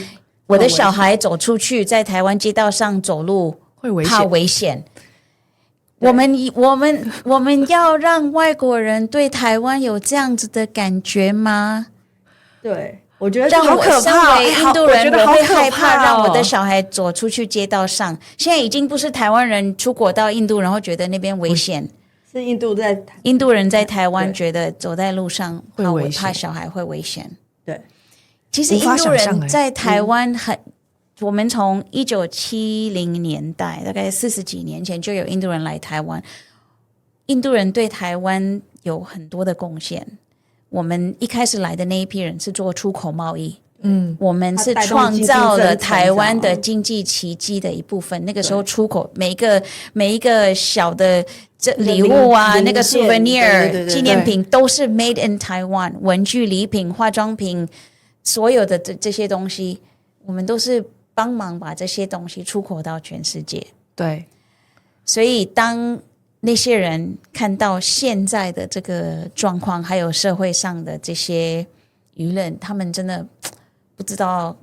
我的小孩走出去在台湾街道上走路会危险，怕危险。我们要让外国人对台湾有这样子的感觉吗？对，我觉得让我身为印度人，我会害怕让我的小小孩走出去街道上。现在已经不是台湾人出国到印度，然后觉得那边危险，是印度人在台湾觉得走在路上会危险，怕小孩会危险。对，其实印度人在台湾我们从1970年代大概40几年前就有印度人来台湾，印度人对台湾有很多的贡献。我们一开始来的那一批人是做出口贸易，我们是创造了台湾的经济奇迹的一部分。那个时候出口每一个小的礼物啊，那个 souvenir 纪念品都是 made in Taiwan， 文具、礼品、化妆品，所有的这些东西，我们都是帮忙把这些东西出口到全世界。对，所以当那些人看到现在的这个状况，还有社会上的这些舆论，他们真的不知道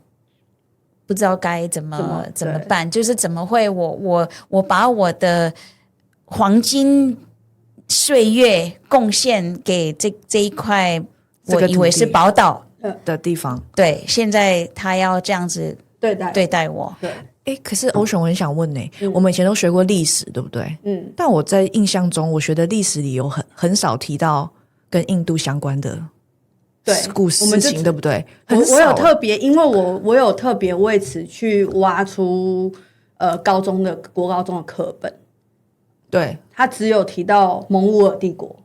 该怎么办，就是怎么会我把我的黄金岁月贡献给这一块我以为是宝岛的地方，对，现在他要这样子对待我。对，可是Ocean我很想问我们以前都学过历史，对不对？但我在印象中，我学的历史里有很少提到跟印度相关的故事情，对不对？我有特别，因为我有特别为此去挖出国高中的课本，对，他只有提到蒙古尔帝国、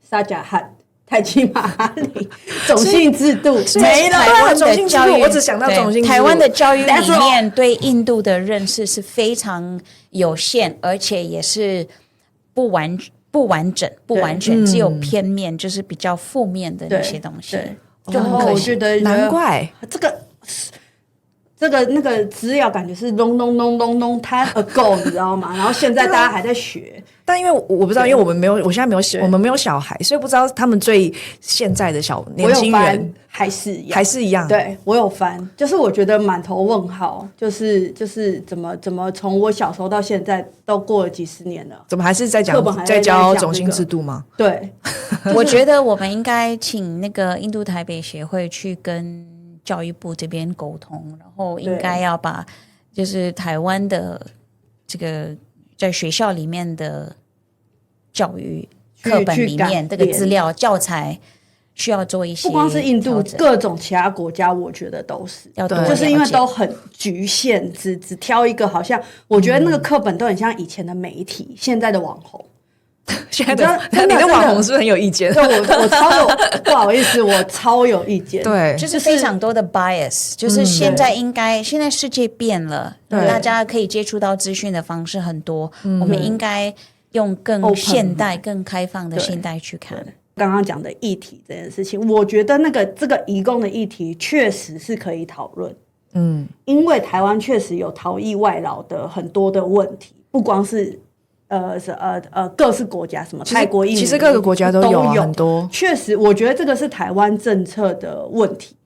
沙贾汗、泰姬玛哈里、种姓制度没了。台湾的教育，我只想到种姓制度。台湾的教育理念对印度的认识是非常有限，而且也是不完整、不完全，只有片面，就是比较负面的那些东西，就很可惜。我觉得难怪这个那个资料感觉是 long time ago 你知道吗？然后现在大家还在学，但因为我不知道，因为我现在我们没有小孩，所以不知道他们对现在的年轻人还是一样。对，我有翻，就是我觉得满头问号，就是怎么从我小时候到现在都过了几十年了，怎么还是在教种姓制度吗？对，我觉得我们应该请那个印度台北协会去跟教育部这边沟通，然后应该要把就是台湾的这个在学校里面的教育课本里面这个资料教材需要做一些，不光是印度，各种其他国家我觉得都是要就是因为都很局限，只挑一个，好像我觉得那个课本都很像以前的媒体，现在的网红。现在你的网红是不是很有意见？对，我超有不好意思，我超有意见。对，就是非常多的 bias，就是现在现在世界变了，大家可以接触到资讯的方式很多，我们应该用更现代、更开放的现代去看。刚刚讲的议题这件事情，我觉得这个移工的议题确实是可以讨论。因为台湾确实有逃逸外劳的很多的问题，不光是。各式国家，什么泰国、印度，其实各个国家都有很多。确实，我觉得这个是台湾政策的问题。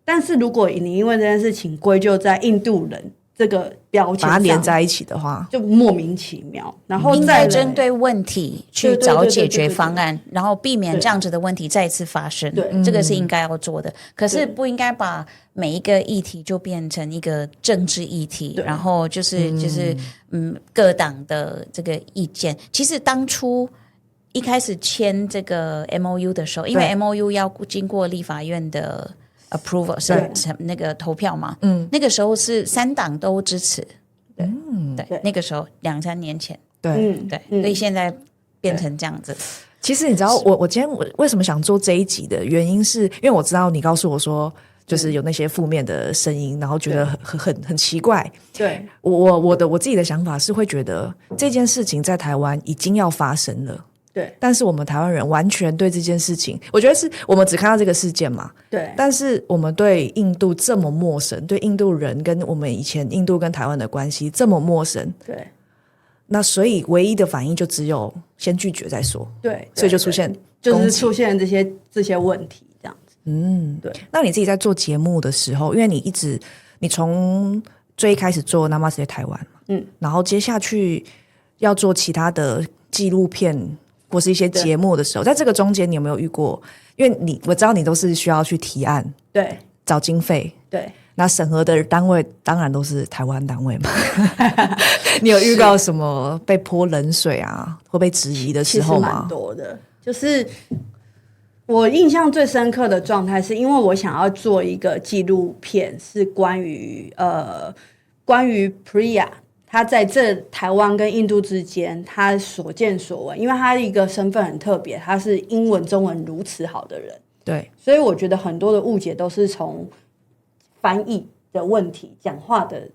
但是如果你因为这件事情归咎在印度人这个标签上，把它连在一起的话，就莫名其妙。然后应该针对问题去找解决方案，然后避免这样子的问题再次发生。这个是应该要做的。可是不应该把每一个议题就变成一个政治议题，然后就是各党的这个意见。其实当初一开始签这个 MOU 的时候，因为 MOU 要经过立法院的 approval 是那个投票嘛，那个时候是3党都支持，对，那个时候2-3年前，对，所以现在变成这样子。其实你知道我今天为什么想做这一集的原因是，因为我知道你告诉我说，就是有那些负面的声音，然后觉得很奇怪。对，我自己的想法是会觉得这件事情在台湾已经要发生了。对，但是我们台湾人完全对这件事情，我觉得是我们只看到这个事件嘛，对，但是我们对印度这么陌生，对印度人跟我们以前印度跟台湾的关系这么陌生，对，那所以唯一的反应就只有先拒绝再说，对，所以就出现就是出现这些问题这样子。对。那你自己在做节目的时候，因为你从最一开始做 Namaste 台湾，然后接下去要做其他的纪录片或是一些节目的时候，在这个中间你有没有遇过？因为我知道你都是需要去提案，对，找经费，对，那审核的单位当然都是台湾单位嘛。你有遇到什么被泼冷水啊，会被质疑的时候吗？其实蛮多的，就是我印象最深刻的状态，是因为我想要做一个纪录片，是关于 Priya。他在这台湾跟印度之间，他所见所闻，因为他一个身份很特别，他是英文、中文如此好的人，对，所以我觉得很多的误解都是从翻译的问题、讲话的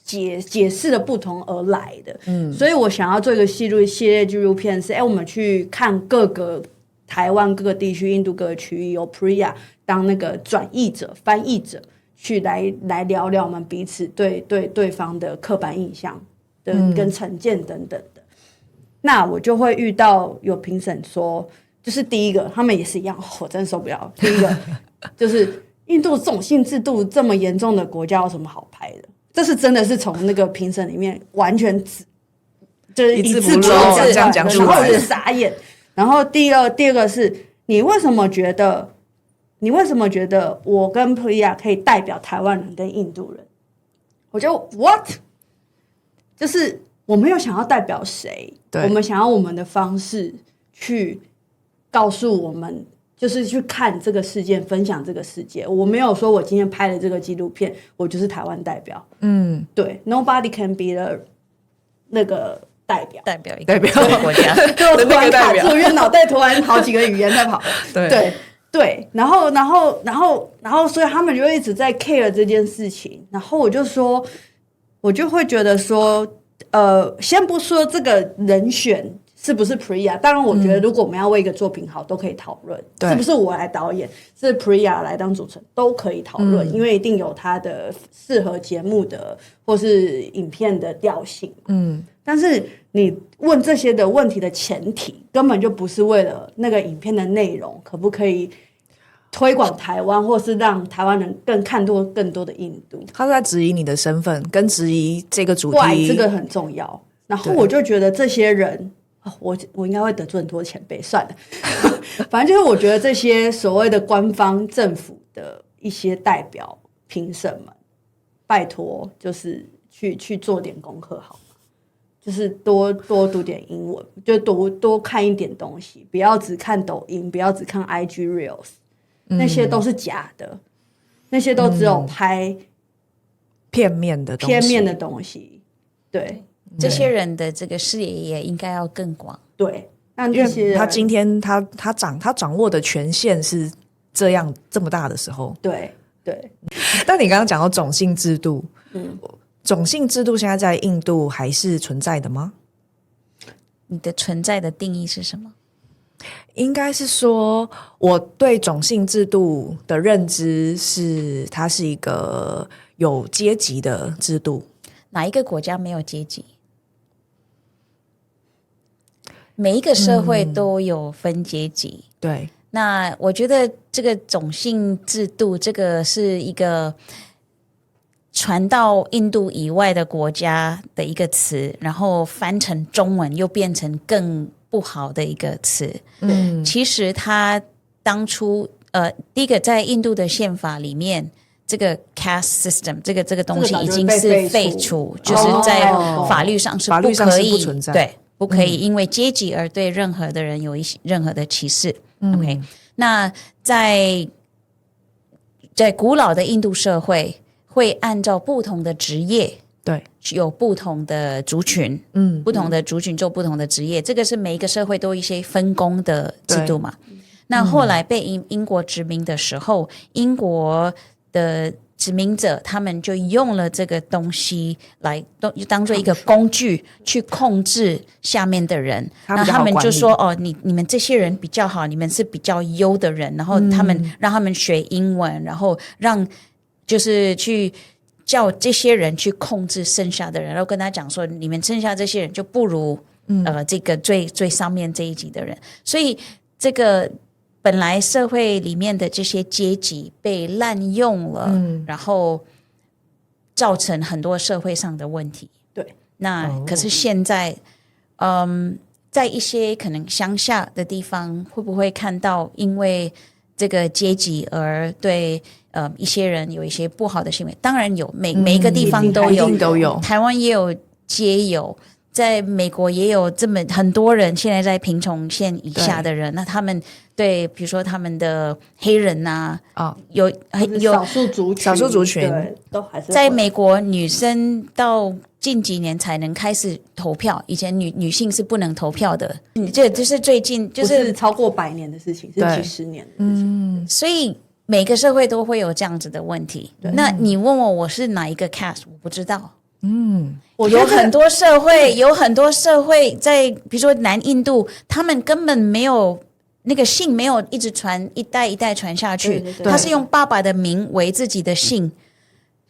解释的不同而来的。所以我想要做一个系列纪录片，是我们去看各个台湾各个地区、印度各个区域，由 Priya 当那个转译者、翻译者。去来聊聊我们彼此对方的刻板印象的跟成见等等的。那我就会遇到有评审说，就是第一个他们也是一样，我真受不了。第一个就是印度种姓制度这么严重的国家有什么好拍的？这是真的是从那个评审里面完全就是一字不漏这样讲出来，然后我就傻眼。然后第二个是你为什么觉得我跟 Priya 可以代表台湾人跟印度人？我就 what？ 就是我没有想要代表谁，我们想要我们的方式去告诉我们，就是去看这个事件，分享这个世界。我没有说我今天拍了这个纪录片，我就是台湾代表。对 ，Nobody can be the 那个代表一个国家，就突然卡住，因为脑袋突然好几个语言在跑。对，然后，所以他们就一直在 care 这件事情。然后我就会觉得说，先不说这个人选是不是 Priya， 当然我觉得如果我们要为一个作品好，都可以讨论，是不是我来导演，是 Priya 来当主持人，都可以讨论，因为一定有它的适合节目的或是影片的调性。但是你问这些的问题的前提，根本就不是为了那个影片的内容可不可以推广台湾，或是让台湾人看多更多的印度。他是在质疑你的身份，跟质疑这个主题，这个很重要。然后我就觉得这些人，我应该会得罪很多前辈，算了。反正就是我觉得这些所谓的官方政府的一些代表评审们，拜托就是去做点功课好吗？就是多读点英文，就多看一点东西，不要只看抖音，不要只看 IG Reels，那些都是假的，那些都只有拍片面的东西。对，这些人的这个视野也应该要更广。对，让这些人他今天他掌握的权限是这么大的时候，对。但你刚刚讲到种姓制度，种姓制度现在在印度还是存在的吗？你的存在的定义是什么？应该是说，我对种姓制度的认知是，它是一个有阶级的制度。哪一个国家没有阶级？每一个社会都有分阶级。对。那我觉得这个种姓制度，这个是一个传到印度以外的国家的一个词，然后翻成中文又变成更不好的一个词。其实它当初第一个在印度的宪法里面，这个 caste system 这个东西已经是废除，就是在法律上是不可以，不存在，对，不可以因为阶级而对任何的人有任何的歧视。OK， 那在古老的印度社会，会按照不同的职业，对，有不同的族群，不同的族群做不同的职业，这个是每一个社会都有一些分工的制度嘛。那后来被英国殖民的时候，英国的殖民者他们就用了这个东西来当做一个工具去控制下面的人，那他们就说你们这些人比较好，你们是比较优的人，然后让他们学英文，然后就是去叫这些人去控制剩下的人，然后跟他讲说你们剩下这些人就不如这个最上面这一级的人，所以这个本来社会里面的这些阶级被滥用了，然后造成很多社会上的问题。对，那可是现在，在一些可能乡下的地方，会不会看到因为这个阶级而对一些人有一些不好的行为？当然有，每一个地方都有，台湾也有，皆有。在美国也有这么很多人现在在贫穷线以下的人，那他们对比如说他们的黑人啊，有少数族群都还是在美国，女生到近几年才能开始投票，以前女性是不能投票的。这就是最近就是不是超过100年的事情，是几十年的事情。所以每个社会都会有这样子的问题。那你问我是哪一个 caste， 我不知道。有很多社会在比如说南印度，他们根本没有那个姓没有一直传一代一代传下去，他是用爸爸的名为自己的姓，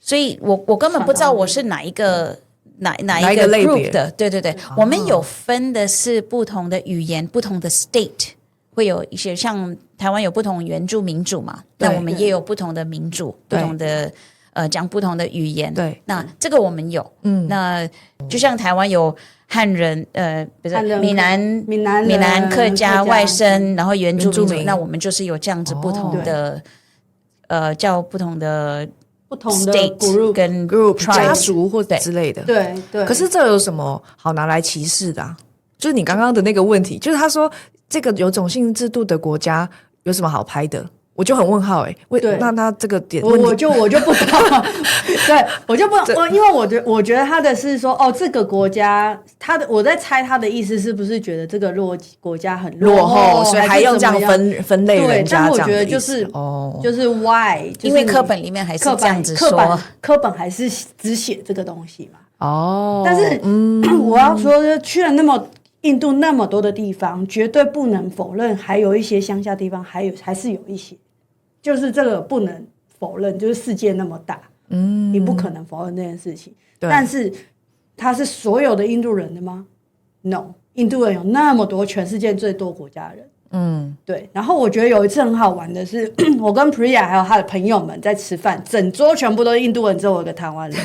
所以我根本不知道我是哪一个哪一个哪一个类 group 别的，对对对，我们有分的是不同的语言，不同的 state。会有一些像台湾有不同原住民族嘛，对那我们也有不同的民族，不同的讲不同的语言。对，那这个我们有，那就像台湾有汉人，不是闽南客家外省，然后原住民族，那我们就是有这样子不同的，叫不同的 state group 跟 group 家 tribe 族或之类的。对对。可是这有什么好拿来歧视的啊？就是你刚刚的那个问题，就是他说这个有种姓制度的国家有什么好拍的？我就很问号那他这个点我就不知道，对我就不因为我觉得他的是说这个国家我在猜他的意思是不是觉得这个国家很落后，所以还用这样分类人家这样的意思。但我觉得就是 why， 因为课本里面还是这样子说，课本还是只写这个东西嘛。但是我要说去了印度那么多的地方，绝对不能否认，还有一些乡下地方还是有一些，就是这个不能否认，就是世界那么大，你不可能否认这件事情。但是他是所有的印度人的吗 ？No， 印度人有那么多，全世界最多国家的人。对。然后我觉得有一次很好玩的是，我跟 Priya 还有他的朋友们在吃饭，整桌全部都是印度人，只有我一个台湾人。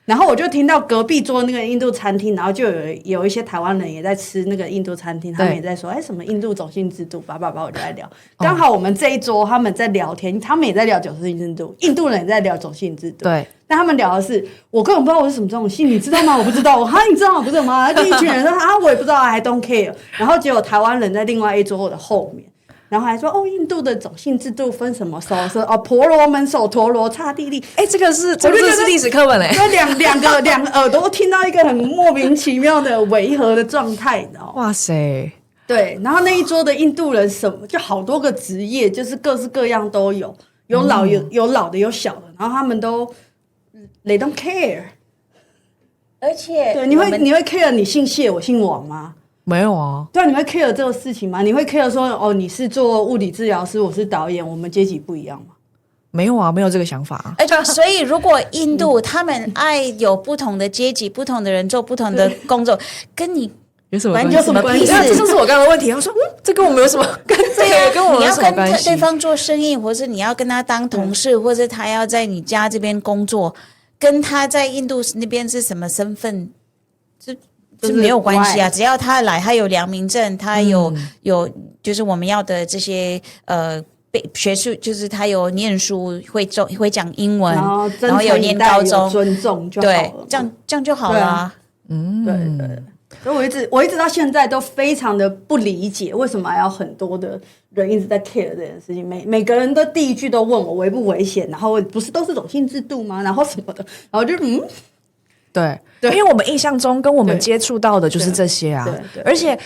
然后我就听到隔壁桌那个印度餐厅，然后就有一些台湾人也在吃那个印度餐厅，他们也在说，什么印度种姓制度，叭，我就在聊。刚好我们这一桌他们在聊天，他们也在聊种姓制度，印度人也在聊种姓制度。对，但他们聊的是，我根本不知道我是什么种姓，你知道吗？我不知道。你知道吗？不是吗？第一群人说我也不知道 ，I don't care。然后结果台湾人在另外一桌的后面。然后还说印度的种姓制度分什么婆罗门手陀罗刹帝利，这个是历史课本就两个耳朵听到一个很莫名其妙的违和的状态，你知道吗？哇塞！对，然后那一桌的印度人就好多个职业，就是各式各样都有，有老的有小的，然后他们都 they don't care， 而且对，你会 care 你姓谢我姓王吗？没有啊，对啊，你会 care 这个事情吗？你会 care 说你是做物理治疗师，我是导演，我们阶级不一样吗？没有啊，没有这个想法啊。所以如果印度他们爱有不同的阶级、不同的人做不同的工作，跟你有什么关系？这就是我刚刚的问题。我说，这跟我们有什么？跟我们有什么关系？你要跟对方做生意，或是你要跟他当同事，或者他要在你家这边工作，跟他在印度那边是什么身份？是没有关系啊，只要他来，他有良民证，他有就是我们要的这些学术，就是他有念书，会讲英文，然后有念高中，尊重就好了，对，这样就好了啊。对。所以我一直到现在都非常的不理解，为什么还有很多的人一直在 care 这件事情。每个人的第一句都问我危不危险，然后不是都是种姓制度吗？然后什么的，然后就对，因为我们印象中跟我们接触到的就是这些啊，而且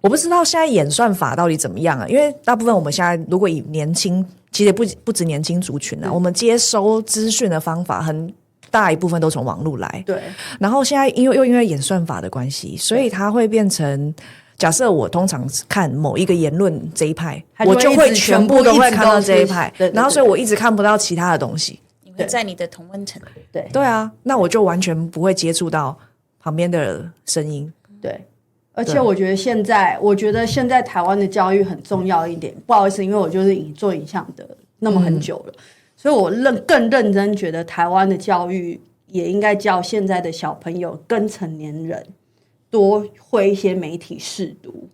我不知道现在演算法到底怎么样啊，因为大部分我们现在如果以年轻，其实不止年轻族群啊，我们接收资讯的方法很大一部分都从网络来，对，然后现在因为演算法的关系，所以它会变成。假设我通常看某一个言论这一派，我就会全部都会看到这一派，然后所以我一直看不到其他的东西。在你的同温层，对啊，那我就完全不会接触到旁边的声音。对，而且我觉得现在台湾的教育很重要一点。不好意思，因为我就是做影像的那么很久了，所以我更认真觉得台湾的教育也应该教现在的小朋友跟成年人多会一些媒体识读。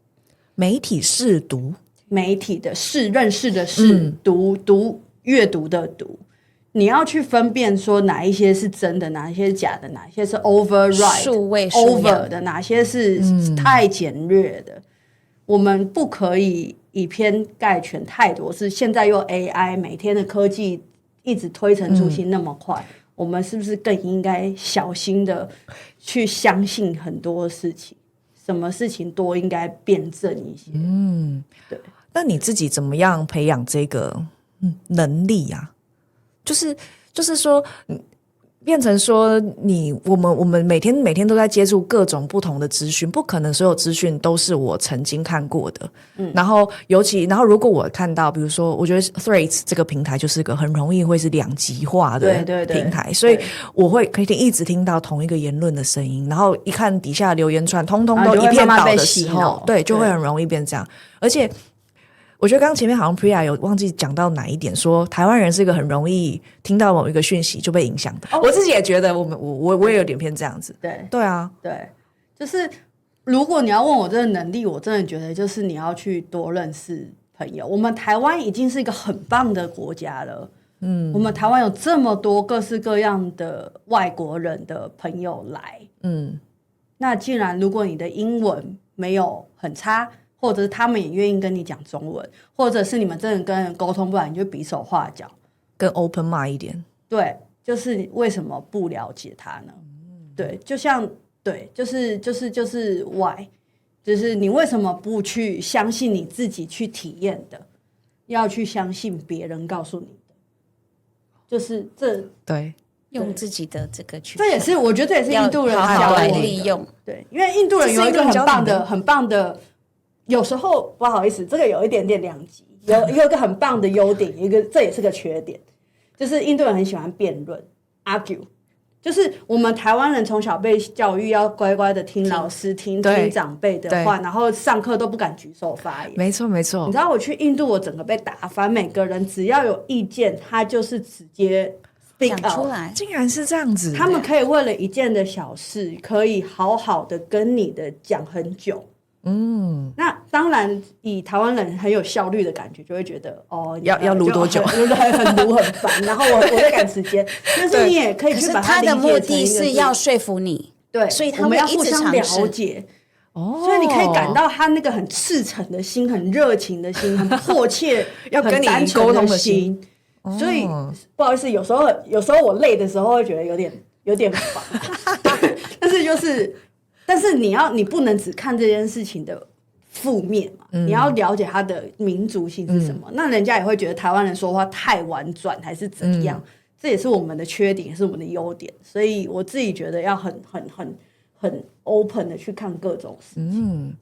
媒体识读，媒体的认识的识，阅读的读。你要去分辨说哪一些是真的，哪一些是假的，哪一些是 override 数位 over 的，哪些是太简略的。我们不可以以偏概全太多，是现在又 AI 每天的科技一直推陈出新那么快，我们是不是更应该小心的去相信很多事情？什么事情多应该辩证一些。对。那你自己怎么样培养这个能力啊？就是说，变成说我们每天都在接触各种不同的资讯，不可能所有资讯都是我曾经看过的。然后如果我看到，比如说，我觉得 Threads 这个平台就是个很容易会是两极化的平台，所以我可以一直听到同一个言论的声音，然后一看底下的留言串，通通都一片倒的时候，对，就会很容易变这样，而且。我觉得刚刚前面好像 Priya 有忘记讲到哪一点，说台湾人是一个很容易听到某一个讯息就被影响的。我自己也觉得我也有点偏这样子。对啊，对，就是如果你要问我这个能力，我真的觉得就是你要去多认识朋友。我们台湾已经是一个很棒的国家了，我们台湾有这么多各式各样的外国人的朋友来，那既然如果你的英文没有很差。或者是他们也愿意跟你讲中文，或者是你们真的跟人沟通不来，你就比手画脚，更 open mind 一点。对，就是为什么不了解他呢？对，就像对，就是 why， 就是你为什么不去相信你自己去体验的，要去相信别人告诉你的，就是对。用自己的这个去，这也是我觉得这也是印度人教我的利用。对，因为印度人有一个很棒的。有时候不好意思，这个有一点点两极，有一个很棒的优点，这也是个缺点，就是印度人很喜欢辩论 argue， 就是我们台湾人从小被教育要乖乖的听老师听长辈的话，然后上课都不敢举手发言。没错没错，你知道我去印度，我整个被打翻，每个人只要有意见，他就是直接讲出来，竟然是这样子。他们可以为了一件的小事，可以好好的跟你的讲很久。那当然，以台湾人很有效率的感觉，就会觉得要录多久，很录很烦。然后我在赶时间，但是你也可以去把它理解成一个。他的目的是要说服你，对，所以我们要互相了解。所以你可以感到他那个很赤诚的心、很热情的心、很迫切、要跟你沟通的心。所以不好意思，有时候我累的时候会觉得有点烦，但是你不能只看这件事情的负面嘛，你要了解它的民族性是什么。那人家也会觉得台湾人说话太婉转还是怎样，这也是我们的缺点，也是我们的优点。所以我自己觉得要很 open 的去看各种事情。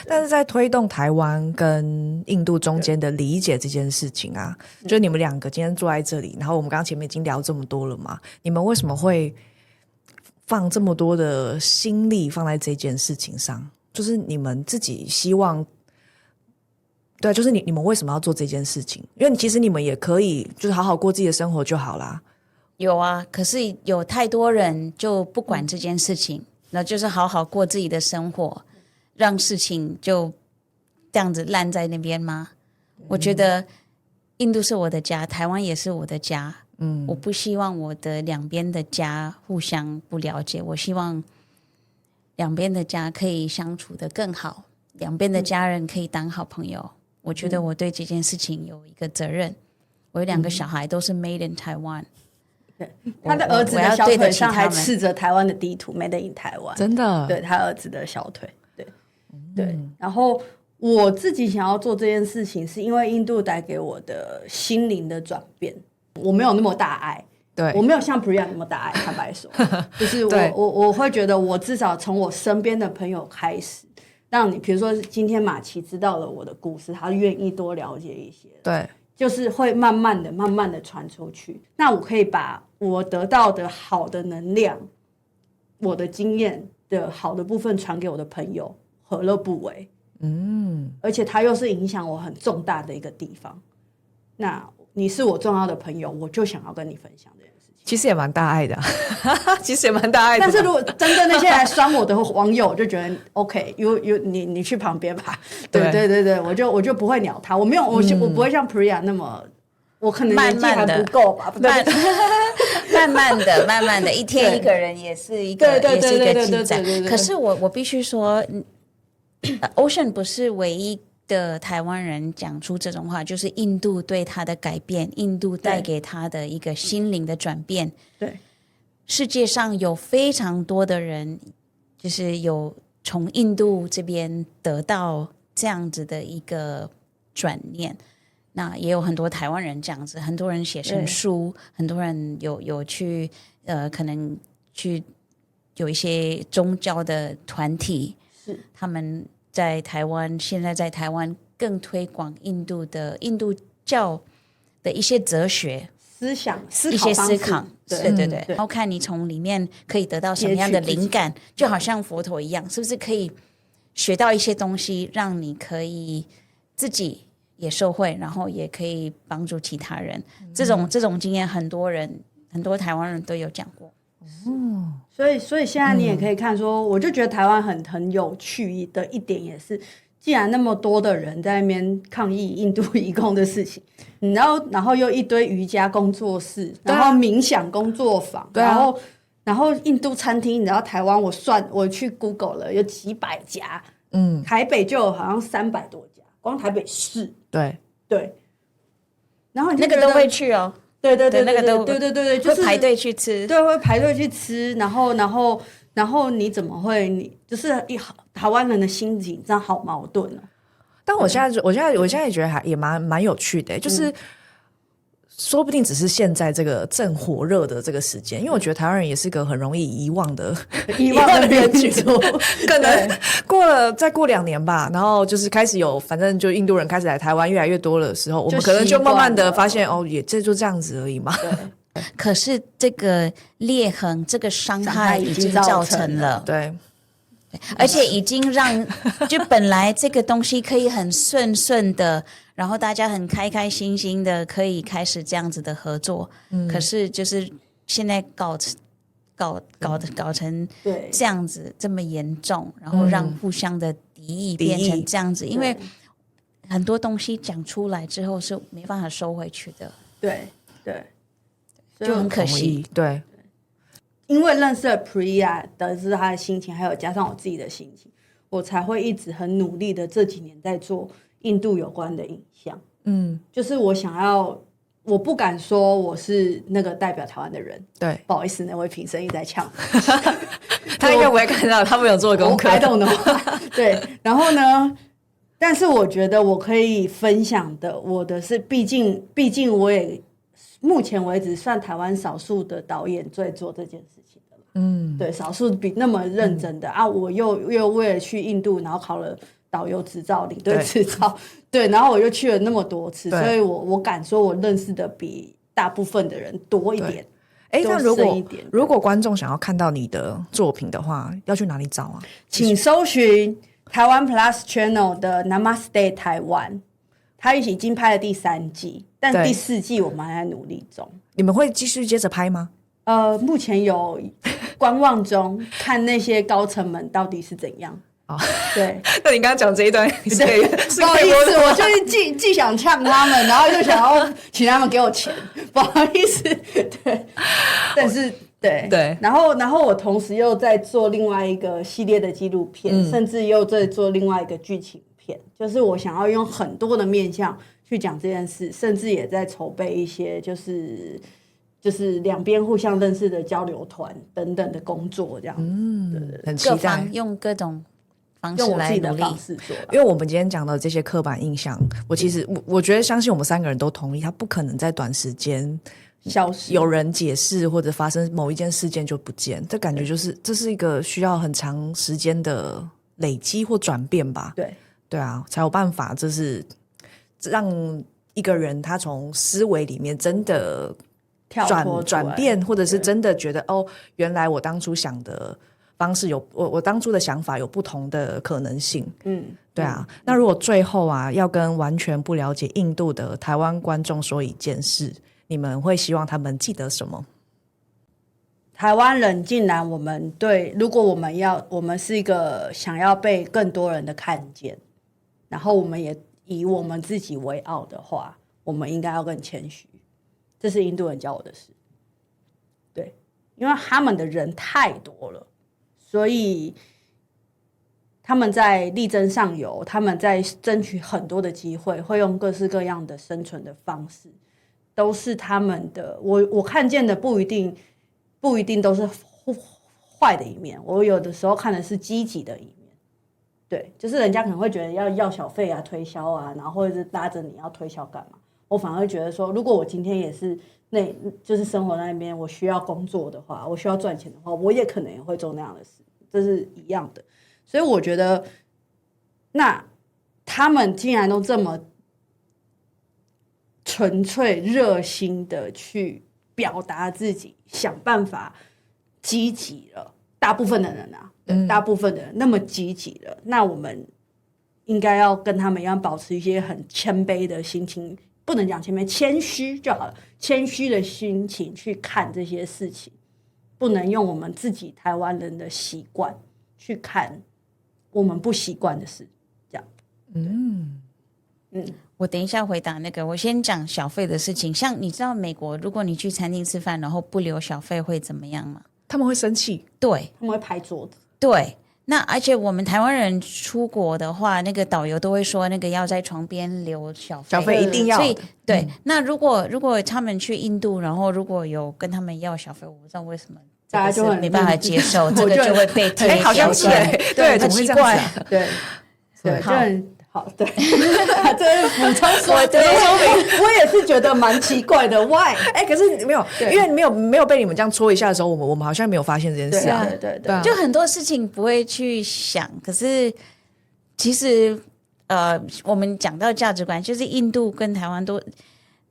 但是在推动台湾跟印度中间的理解这件事情啊，就你们两个今天坐在这里，然后我们刚刚前面已经聊这么多了嘛，你们为什么会放这么多的心力放在这件事情上？就是你们自己希望，对，就是你们为什么要做这件事情？因为其实你们也可以就是好好过自己的生活就好啦。有啊，可是有太多人就不管这件事情，那就是好好过自己的生活，让事情就这样子烂在那边吗？我觉得印度是我的家，台湾也是我的家。我不希望我的两边的家互相不了解，我希望两边的家可以相处得更好，两边的家人可以当好朋友。我觉得我对这件事情有一个责任。我有2个小孩都是 made in Taiwan，他的儿子的小腿上还刺着台湾的地图 ，made in 台湾，真的，对他儿子的小腿，对。然后我自己想要做这件事情，是因为印度带给我的心灵的转变。我没有那么大爱，对，我没有像 Priya 那么大爱，坦白说，就是我会觉得我至少从我身边的朋友开始，让你比如说今天马奇知道了我的故事，他愿意多了解一些，对，就是会慢慢的传出去。那我可以把我得到的好的能量，我的经验的好的部分传给我的朋友，何乐不为？而且它又是影响我很重大的一个地方。那你是我重要的朋友，我就想要跟你分享这件事情。其实也蛮大爱的，其实也蛮大爱的。但是如果真的那些来酸我的网友，我就觉得 OK， 你去旁边吧。对，我就不会鸟他。我没有，我不会像 Priya 那么，我可能年纪还不够吧。慢慢的，一天一个人也是一个进展。可是我必须说，Ocean 不是唯一的台湾人讲出这种话，就是印度对他的改变，印度带给他的一个心灵的转变。对，世界上有非常多的人，就是有从印度这边得到这样子的一个转念。那也有很多台湾人这样子，很多人写成书，很多人有去可能去有一些宗教的团体，是他们在台湾，现在在台湾更推广印度教的一些哲学、思想、一些思考，对对，然后看你从里面可以得到什么样的灵感，就好像佛陀一样，是不是可以学到一些东西，让你可以自己也受惠，然后也可以帮助其他人。这种经验，很多台湾人都有讲过。所以现在你也可以看说，我就觉得台湾很有趣的一点也是，既然那么多的人在那边抗议印度移工的事情，然后又一堆瑜伽工作室，然后冥想工作坊，然后印度餐厅，你知道台湾我去 Google 了，有几百家，台北就有好像300多家，光台北市，对，然后你就那个都会去哦。对，那个都对，就是会排队去吃，对，会排队去吃，然后你怎么会？你就是台湾人的心情，这样好矛盾哦。但我现在也觉得也蛮有趣的，就是说不定只是现在这个正火热的这个时间，因为我觉得台湾人也是个很容易遗忘的民族，可能再过2年吧，然后就是开始反正就印度人开始来台湾越来越多的时候，我们可能就慢慢的发现也就这样子而已嘛。可是这个裂痕、这个伤害已经造成了，对，而且已经让就本来这个东西可以很顺的，然后大家很开心的可以开始这样子的合作，可是就是现在搞成这样子这么严重，然后让互相的敌意变成这样子，因为很多东西讲出来之后是没办法收回去的，对，就很可惜，对。因为认识了 Priya， 得知他的心情，还有加上我自己的心情，我才会一直很努力的这几年在做印度有关的影像。就是我不敢说我是那个代表台湾的人，对，不好意思，那位评审一直在呛他应该不会看到，他没有做功课。I don't know 对，然后呢？但是我觉得我可以分享的，我的是，毕竟我也目前为止算台湾少数的导演在做这件事情的了。对，少数比那么认真的我又为了去印度，然后考了导游执照、领队执照，对，然后我又去了那么多次，所以我敢说我认识的比大部分的人多一点。那如果观众想要看到你的作品的话，要去哪里找啊？请搜寻台湾 Plus Channel 的 Namaste 台湾，他已经拍了第3季，但第4季我们还在努力中。你们会继续接着拍吗？目前有观望中，看那些高层们到底是怎样。对，那你刚刚讲这一段，不好意思，我就是既想呛他们，然后又想要请他们给我钱，不好意思，对，但是对，然后我同时又在做另外一个系列的纪录片，甚至又在做另外一个剧情片，就是我想要用很多的面向去讲这件事，甚至也在筹备一些就是两边互相认识的交流团等等的工作，这样很期待用各种方用式来努力，因为我们今天讲的这些刻板印象，我觉得相信我们3个人都同意，它不可能在短时间消失，有人解释或者发生某一件事件就不见，这感觉这是一个需要很长时间的累积或转变吧。对啊，才有办法就是让一个人他从思维里面真的转变，或者是真的觉得原来我当初想的方式我当初的想法有不同的可能性。对啊。那如果最后要跟完全不了解印度的台湾观众说一件事，你们会希望他们记得什么？台湾人竟然如果我们是一个想要被更多人的看见，然后我们也以我们自己为傲的话，我们应该要更谦虚。这是印度人教我的事。对，因为他们的人太多了，所以他们在力争上游，他们在争取很多的机会，会用各式各样的生存的方式，都是他们的。我看见的不一定都是坏的一面，我有的时候看的是积极的一面。对，就是人家可能会觉得要小费推销然后或者是拉着你要推销干嘛？我反而会觉得说，如果我今天也是就是生活在那边，我需要工作的话，我需要赚钱的话，我也可能也会做那样的事，这是一样的。所以我觉得，那他们竟然都这么纯粹热心的去表达自己，想办法积极了，大部分的人啊，大部分的人那么积极了，那我们应该要跟他们一样，保持一些很谦卑的心情，不能讲谦卑，谦虚就好了，谦虚的心情去看这些事情，不能用我们自己台湾人的习惯去看我们不习惯的事，这样。我等一下回答那个，我先讲小费的事情。像你知道美国，如果你去餐厅吃饭，然后不留小费会怎么样吗？他们会生气，对，他们会拍桌子。对，那而且我们台湾人出国的话，那个导游都会说那个要在床边留小费，小费一定要的。所以对，那如果他们去印度，然后如果有跟他们要小费，我不知道为什么大家就很没办法接受，这个就会被贴标签，好像是对，很奇怪，对，就很好，对，这是补充说明，我也是觉得蛮奇怪的 ，why？ 可是没有，因为没有被你们这样戳一下的时候，我们好像没有发现这件事啊。对，就很多事情不会去想，可是其实我们讲到价值观，就是印度跟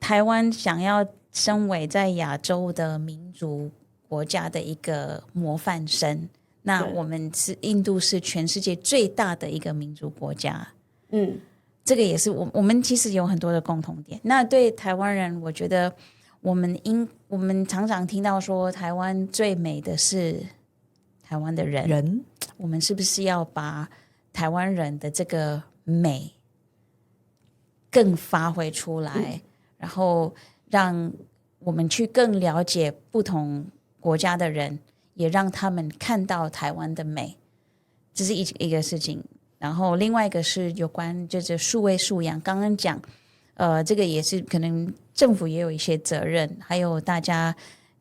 台湾想要身为在亚洲的民族国家的一个模范生，那我们印度是全世界最大的一个民族国家。这个也是我们其实有很多的共同点。那对台湾人，我觉得我们常常听到说台湾最美的是台湾的人，我们是不是要把台湾人的这个美更发挥出来，然后让我们去更了解不同国家的人，也让他们看到台湾的美，这是一个事情。然后另外一个是有关就是数位素养，刚刚讲这个也是可能政府也有一些责任，还有大家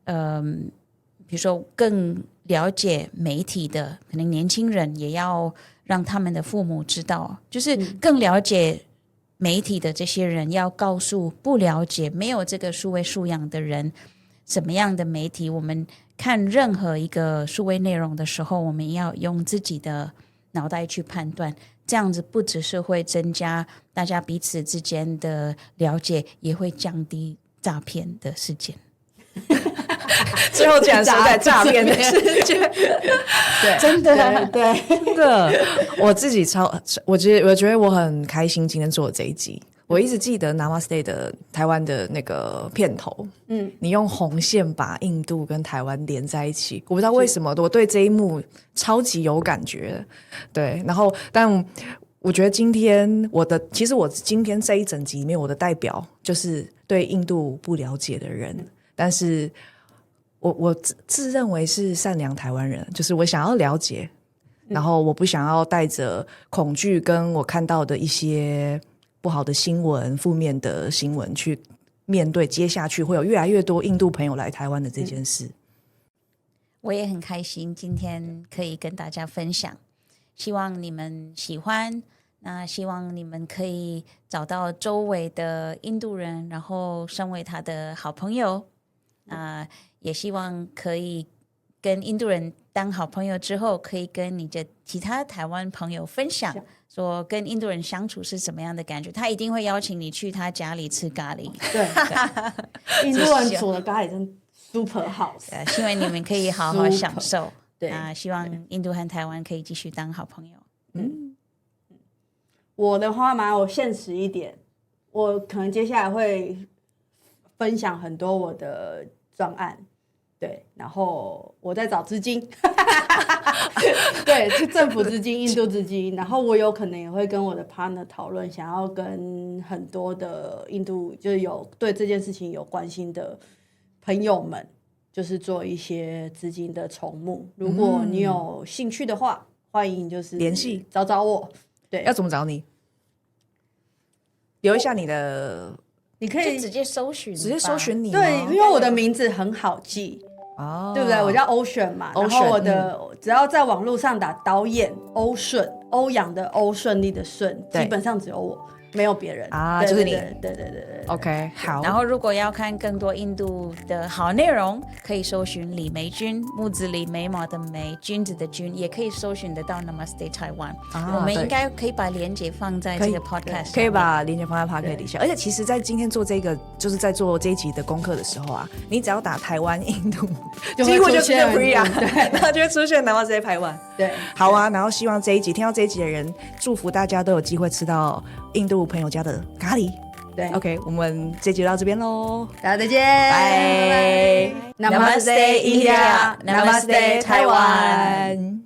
比如说更了解媒体的，可能年轻人也要让他们的父母知道，就是更了解媒体的这些人要告诉不了解没有这个数位素养的人，什么样的媒体，我们看任何一个数位内容的时候，我们要用自己的脑袋去判断，这样子不只是会增加大家彼此之间的了解，也会降低诈骗的事件。最后竟然说在诈骗的事件，对，真的对，真的，我自己我觉得我很开心今天做这一集。我一直记得 Namaste 的台湾的那个片头，你用红线把印度跟台湾连在一起，我不知道为什么，我对这一幕超级有感觉。对，然后但我觉得其实我今天这一整集里面，我的代表就是对印度不了解的人，但是我自认为是善良台湾人，就是我想要了解，然后我不想要带着恐惧跟我看到的一些不好的新闻、负面的新闻去面对接下去会有越来越多印度朋友来台湾的这件事。我也很开心今天可以跟大家分享，希望你们喜欢，那希望你们可以找到周围的印度人，然后身为他的好朋友，也希望可以跟印度人当好朋友之后，可以跟你的其他台湾朋友分享说跟印度人相处是什么样的感觉，他一定会邀请你去他家里吃咖喱。对，印度人煮的咖喱真 super 好吃，希望你们可以好好享受。对，希望印度和台湾可以继续当好朋友。我的话嘛，我现实一点，我可能接下来会分享很多我的专案。对，然后我在找资金，对，是政府资金、印度资金，然后我有可能也会跟我的 partner 讨论，想要跟很多的印度就是有对这件事情有关心的朋友们，就是做一些资金的筹募。如果你有兴趣的话，欢迎就是联系找我。对，要怎么找你？留一下你的，你可以直接搜寻你。对，因为我的名字很好记。对不对？我叫Ocean嘛，然后我的只要在网络上打导演Ocean，欧阳的欧，顺利的顺，基本上只有我。没有别人啊，对就是你。对 OK， 好。然后如果要看更多印度的好内容，可以搜寻李梅君，木子李，眉毛的眉，君子的君，也可以搜寻得到 Namaste Taiwan。我们应该可以把连结放在这个 podcast， 可以把连结放在 podcast 底下。而且其实，在今天做这个，就是在做这一集的功课的时候啊，你只要打台湾、印度，几乎就出现 Priya， 然后就会出现 Namaste Taiwan。对，好啊。然后希望这一集听到这一集的人，祝福大家都有机会吃到印度朋友家的咖喱。对 ，OK， 我们这集就到这边喽，大家再见，拜。 Namaste India， Namaste Taiwan。